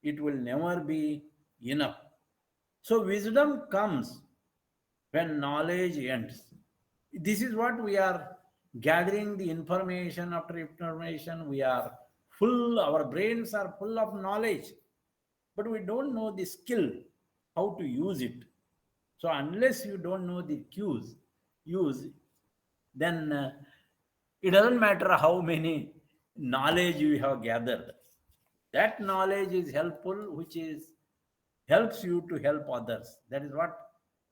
it will never be enough. So wisdom comes when knowledge ends. This is what we are gathering, the information after information. We are full, our brains are full of knowledge, but we don't know the skill, how to use it. So unless you don't know the use, then it doesn't matter how many knowledge you have gathered. That knowledge is helpful, which is helps you to help others. That is what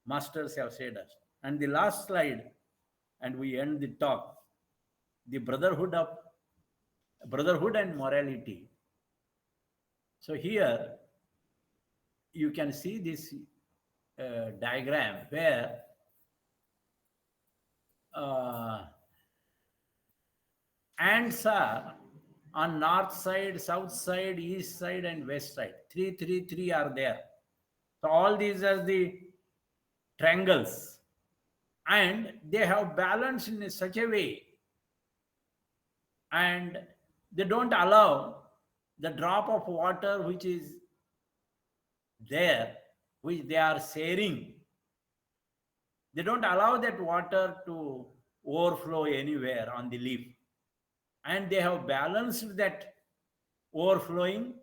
masters have said us. And the last slide, and we end the talk, the brotherhood and morality. So here you can see this diagram where ants are on north side, south side, east side, and west side. Three are there. So all these are the triangles, and they have balanced in such a way, and they don't allow the drop of water which is there, which they are sharing. They don't allow that water to overflow anywhere on the leaf, and they have balanced that overflowing,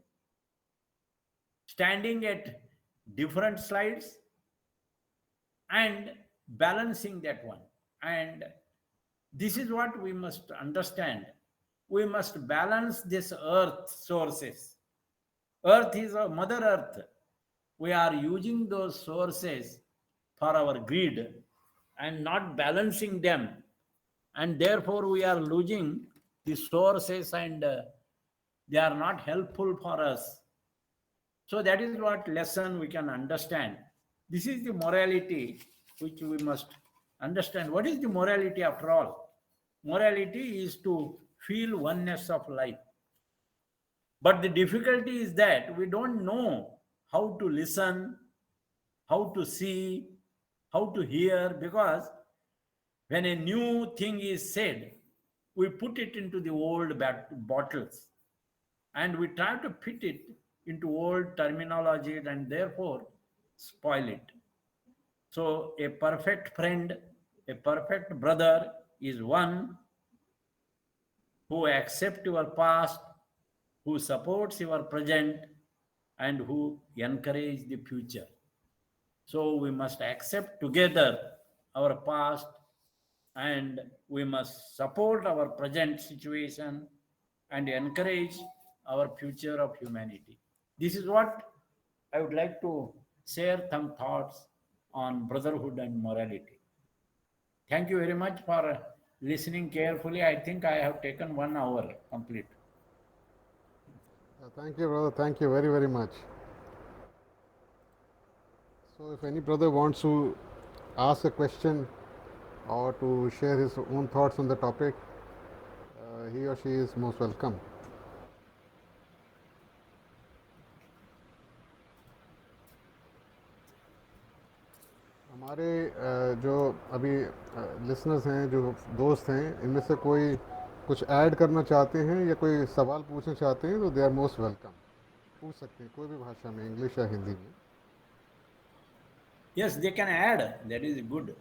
standing at different slides and balancing that one. And this is what we must understand. We must balance this earth sources. Earth is a mother earth. We are using those sources for our greed and not balancing them, and therefore we are losing the sources, and they are not helpful for us. So that is what lesson we can understand. This is the morality which we must understand. What is the morality after all? Morality is to feel oneness of life. But the difficulty is that we don't know how to listen, how to see, how to hear, because when a new thing is said, we put it into the old bottles, and we try to fit it into old terminology and therefore spoil it. So, a perfect friend, a perfect brother is one who accepts your past, who supports your present, and who encourages the future. So, we must accept together our past, and we must support our present situation and encourage our future of humanity. This is what I would like to share some thoughts on brotherhood and morality. Thank you very much for listening carefully. I think I have taken 1 hour complete. Thank you, brother. Thank you very, very much. So, if any brother wants to ask a question or to share his own thoughts on the topic, he or she is most welcome. हमारे जो अभी listeners हैं, जो दोस्त हैं, इनमें से कोई कुछ ऐड करना चाहते हैं या कोई सवाल पूछना चाहते हैं तो दे आर मोस्ट वेलकम. पूछ सकते हैं कोई भी भाषा में, इंग्लिश या हिंदी में. Yes, they can add. That is good.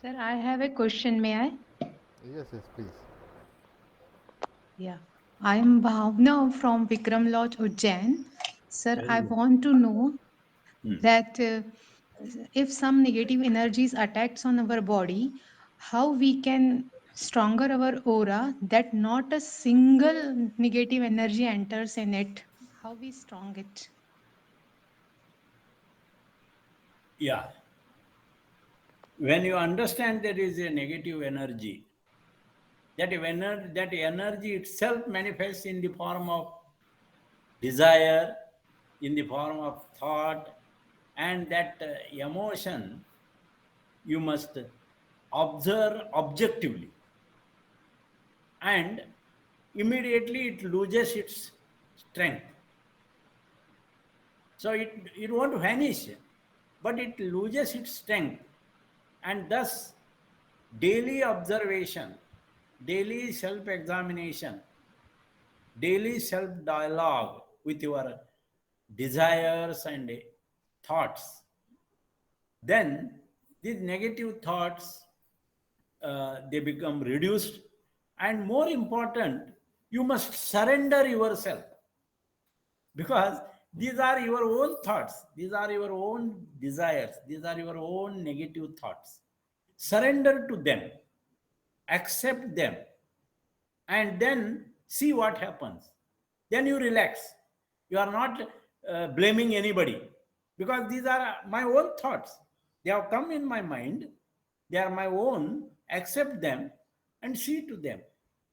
Sir, I have a question. May I? Yes, yes, please. Yeah. I am Bhavna from Vikram Lodge, Ujjain. Sir, I want to know that if some negative energies attacks on our body, how we can stronger our aura that not a single negative energy enters in it. How we strong it? Yeah. When you understand there is a negative energy, that energy itself manifests in the form of desire, in the form of thought, and that emotion you must observe objectively, and immediately it loses its strength. So it won't vanish, but it loses its strength, and thus daily observation, daily self-examination, daily self-dialogue with your desires and thoughts, then these negative thoughts they become reduced. And more important, you must surrender yourself, because these are your own thoughts, these are your own desires, these are your own negative thoughts. Surrender to them, accept them, and then see what happens. Then you relax. You are not blaming anybody, because these are my own thoughts. They have come in my mind, they are my own. Accept them and see to them.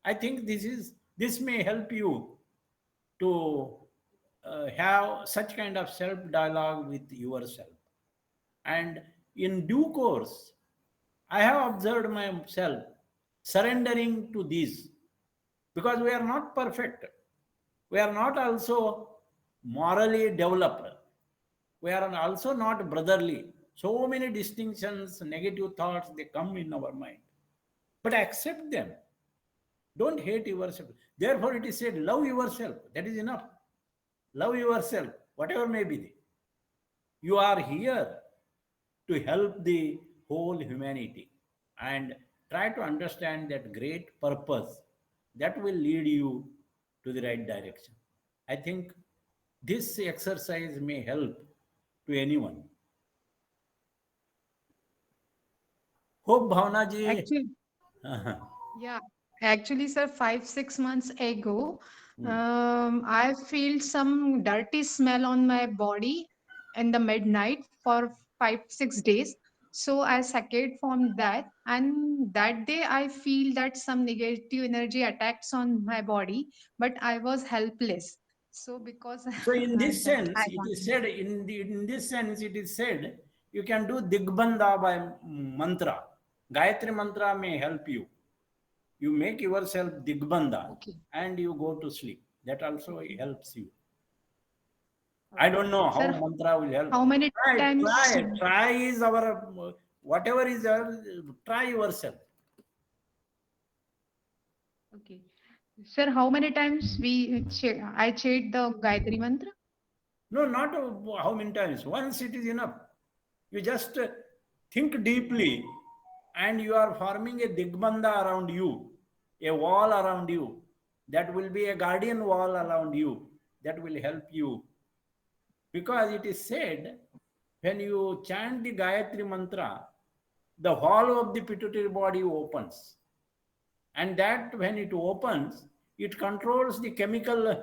I think this may help you to have such kind of self dialogue with yourself. And in due course, I have observed myself surrendering to these, because we are not perfect. We are not also morally developed. We are also not brotherly. So many distinctions, negative thoughts, they come in our mind. But accept them. Don't hate yourself. Therefore, it is said, love yourself. That is enough. Love yourself, whatever may be. You are here to help the whole humanity, and try to understand that great purpose that will lead you to the right direction. I think this exercise may help to anyone. Hope Bhavna ji. Actually, yeah, actually, sir, 5, 6 months ago, I feel some dirty smell on my body in the midnight for 5, 6 days. So I succeeded from that, and that day I feel that some negative energy attacks on my body, but I was helpless. So because So in this that sense, I it want is to. said in this sense it is said you can do Digbandha by mantra. Gayatri mantra may help you. You make yourself Digbandha Okay, and you go to sleep. That also okay, helps you. I okay. don't know how Sir, mantra will help. how many Try, times? try, try is our whatever is our, try yourself. Okay. Sir, how many times I chant the Gayatri mantra? No, not how many times. Once it is enough. You just think deeply, and you are forming a digbandha around you, a wall around you. That will be a guardian wall around you that will help you. Because it is said, when you chant the Gayatri mantra, the whole of the pituitary body opens. And that when it opens, it controls the chemical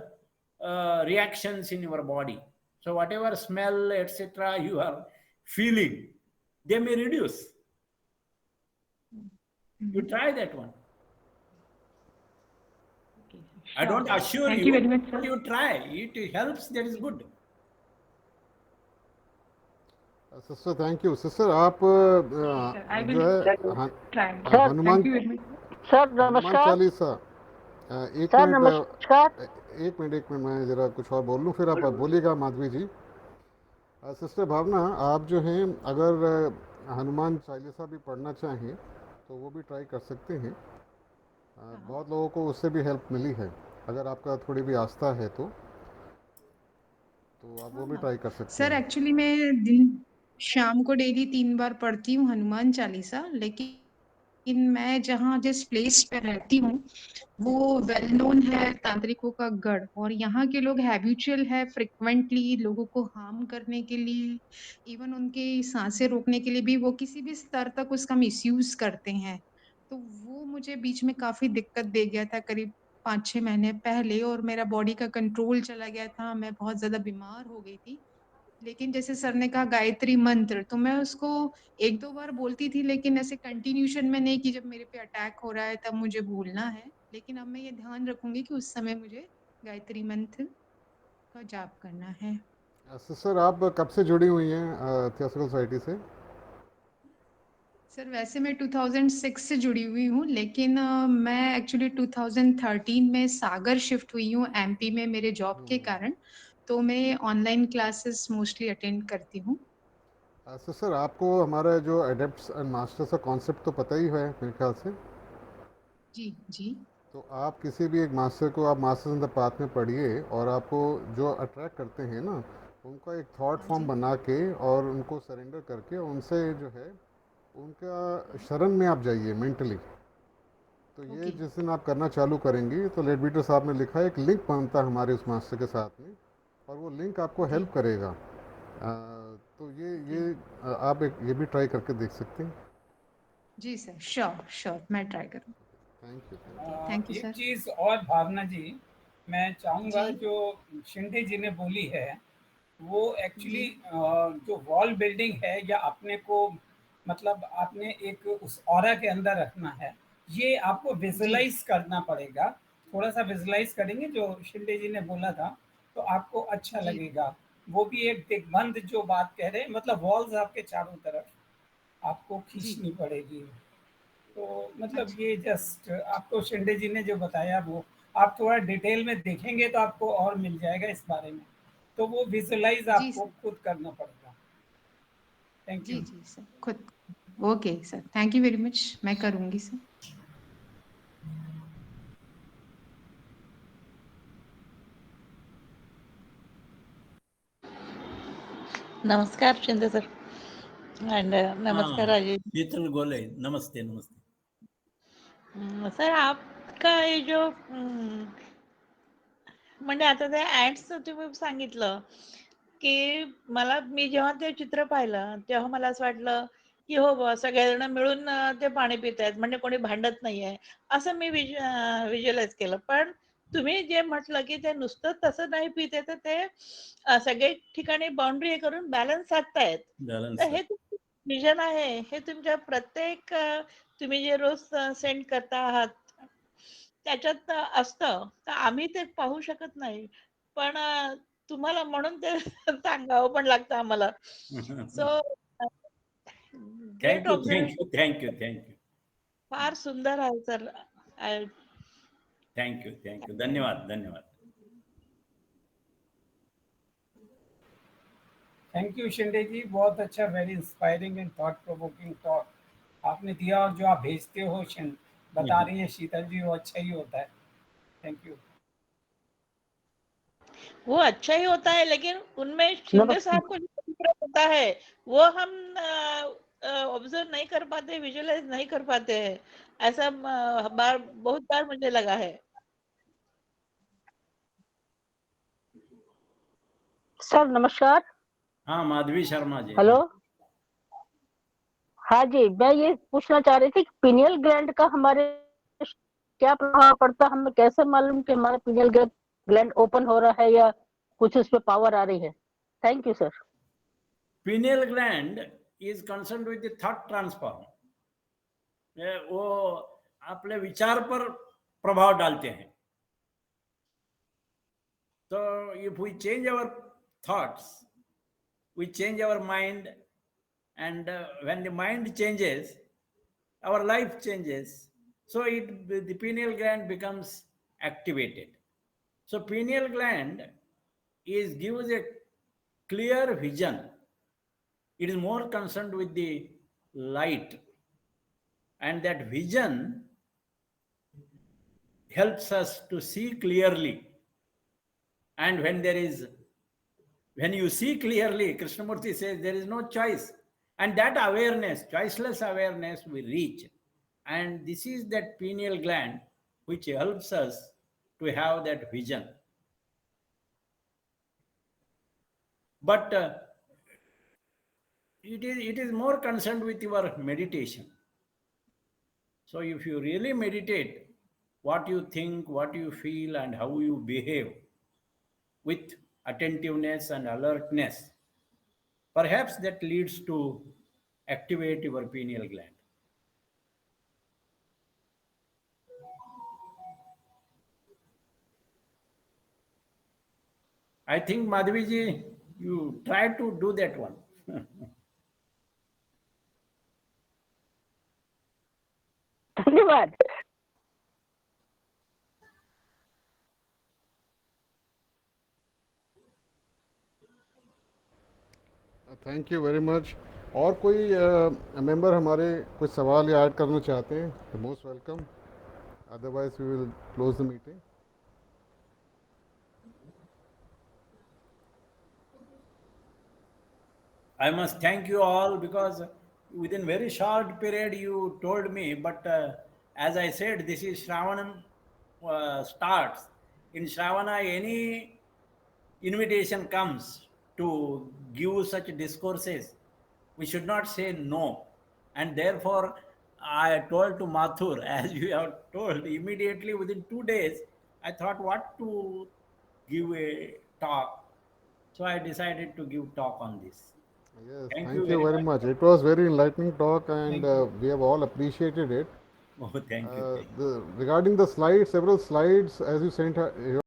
reactions in your body. So whatever smell, etc., you are feeling, they may reduce. You Mhm. try that one. Okay, I sure, don't sir. assure Thank you you, very much, but sir. you try. It helps. That is good. Sister thank you sister आप Okay, sir. I will जो है try. Sir Thank Hanuman you very much, sir. Sir Hanuman नमस्कार। चालीसा एक sir minute नमस्कार। एक minute मैं ज़रा कुछ और बोल लूँ फिर आप बोलिएगा माधवी जी। सिस्टर भावना आप जो हैं अगर हनुमान चालीसा भी पढ़ना चाहें तो वो भी ट्राई कर सकते हैं। हाँ, बहुत लोगों को उससे भी हेल्प मिली है। अगर आपका थोड़ी भी आस्था है तो आप वो भी हाँ। ट्राई कर सकते सर हैं। एक्चुअली मैं दिन शाम को डेली 3 बार पढ़ती हूँ हनुमान चालीसा, लेकिन मैं जहाँ जिस प्लेस पे रहती हूँ वो वेल नोन है तांत्रिकों का गढ़, और यहाँ के लोग हैबिचुअल है फ्रिक्वेंटली लोगों को हार्म करने के लिए, इवन उनकी सांसें रोकने के लिए भी वो किसी भी स्तर तक उसका मिसयूज करते हैं। तो वो मुझे बीच में काफी दिक्कत दे गया था करीब 5, 6 महीने पहले, और मेरा बॉडी का कंट्रोल चला गया था, मैं बहुत ज्यादा बीमार हो गई थी। लेकिन जैसे सर ने कहा गायत्री मंत्र, तो मैं उसको 1, 2 बार बोलती थी, लेकिन ऐसे कंटिन्यूशन में नहीं कि जब मेरे पे अटैक हो रहा है तब मुझे बोलना है। लेकिन अब मैं ये ध्यान रखूंगी कि उस समय मुझे गायत्री मंत्र का जाप करना है। सिस्टर आप कब से जुड़ी हुई हैं थियोसॉफिकल सोसाइटी से? सर वैसे मैं 2006 से जुड़ी हुई हूँ, लेकिन मैं एक्चुअली 2013 में सागर शिफ्ट हुई हूँ एमपी में मेरे जॉब के कारण, तो मैं ऑनलाइन क्लासेस मोस्टली अटेंड करती हूँ। सिस्टर आपको हमारा जो एडेप्ट्स एंड मास्टर्स का कॉन्सेप्ट तो पता ही है मेरे ख्याल से। जी जी तो आप किसी भी एक मास्टर को आप मास्टर्स इन द पाथ में पढ़िए और आपको जो अट्रैक्ट करते हैं ना उनका एक थॉट हाँ फॉर्म जी बना के और उनको सरेंडर करके उनसे जो है उनका शरण में आप जाइए मेंटली। तो ये ओके जिस दिन आप करना चालू करेंगी तो लेड बीटर साहब ने लिखा है एक लिंक बनता है हमारे उस मास्टर के साथ में और वो लिंक आपको ओके हेल्प करेगा। तो ओके आप एक ये भी ट्राई करके देख सकते हैं। जी सर, श्योर श्योर मैं ट्राई करूँगी। Thank you thank okay, thank you एक सर। चीज और भावना जी, मैं जी चाहूँगा जो शिंदे जी ने बोली है वो जी एक्चुअली जो वॉल बिल्डिंग है या अपने को मतलब आपने एक उस ऑरा के अंदर रखना है, ये आपको जी विजुलाइज करना पड़ेगा। थोड़ा सा विजुलाइज करेंगे जो शिंदे जी ने बोला था, तो आपको अच्छा जी लगेगा। वो भी एक दिग्बंध जो बात कह रहे हैं, मतलब वॉल्स आपके चारों तरफ आपको जी खींचनी पड़ेगी। तो मतलब अच्छा ये जस्ट आपको शिंदे जी ने जो बताया वो आप थोड़ा डिटेल में देखेंगे तो आपको और मिल जाएगा इस बारे में। तो वो विजुअलाइज जी आपको सर खुद करना पड़ेगा। थैंक जी यू। जी सर खुद okay sir thank you very much मैं करूँगी सर नमस्कार शिंदे सर एंड नमस्कार हाँ राजेश शीतल गोले, नमस्ते नमस्ते। सर आपका हे जो म्हणजे आता ते ऍड्स तुम्ही सांगितलं की मला मी जेव्हा ते चित्र पाहिलं तेव्हा मला असं वाटलं की हो बुवा सगळेजण मिळून ते पाणी पित आहेत म्हणजे कोणी भांडत नाहीये असं मी व्हिज्युअलाइज केलं. पण तुम्ही जे म्हटलं की ते नुसतं तसं नाही पिते तर ते सगळे ठिकाणी बाउंड्री हे करून बॅलन्स साधतायत. बॅलन्स तर हे विजन आहे हे तुमच्या प्रत्येक तुम्ही जे रोज सेंड करता आहात त्याच्यात असतं. तर आम्ही ते पाहू शकत नाही. पण तुम्हाला म्हणून ते सांगावं पण लागतं आम्हाला. So great thank you observation. Thank you thank you thank you फार सुंदर आहे सर. थँक्यू थँक्यू धन्यवाद धन्यवाद. थैंक यू शिंदे जी, बहुत अच्छा, very inspiring and thought provoking talk आपने दिया, और जो आप भेजते हो बता रही हैं शीतल जी, वो अच्छा ही होता है। Thank you. वो अच्छा ही होता है लेकिन उनमें शिंदे नमस्ते साहब को जो चित्र होता है वो हम ऑब्जर्व नहीं कर पाते, विजुअलाइज नहीं कर पाते हैं। ऐसा बहुत बार मुझे लगा है। सर नमस्कार। हाँ माधवी शर्मा जी। हेलो। हाँ जी, मैं ये पूछना चाह रही थी कि पिनियल ग्लैंड का हमारे क्या प्रभाव पड़ता है, हमें कैसे मालूम कि हमारा पिनियल ग्लैंड ओपन हो रहा है या कुछ उसमें पावर आ रही है? Thank you sir. pineal gland is concerned with the thought transform. वो अपने विचार पर प्रभाव डालते हैं. So if we change our thoughts, we change our mind, and when the mind changes, our life changes. So the pineal gland becomes activated. So pineal gland gives a clear vision. It is more concerned with the light, and that vision helps us to see clearly. And when you see clearly, Krishnamurti says there is no choice. And that awareness, choiceless awareness, we reach. And this is that pineal gland which helps us to have that vision. But it is more concerned with your meditation. So if you really meditate, what you think, what you feel, and how you behave with attentiveness and alertness, perhaps that leads to activate your pineal gland. I think Madhviji, you try to do that one. धन्यवाद। Thank you very much. और कोई member हमारे कुछ सवाल या add करना चाहते हैं तो most welcome, otherwise we will close the meeting. I must thank you all because within very short period you told me, but as I said, this is Shravanam starts. In Shravana, any invitation comes to give such discourses, we should not say no. And therefore, I told to Mathur, as you have told, immediately within 2 days, I thought what to give a talk. So I decided to give talk on this. Yes, Thank you thank you very very much. much. It was very enlightening talk, and thank you. we have all appreciated it. Oh, thank you. Thank you. Regarding the slides, several slides, as you sent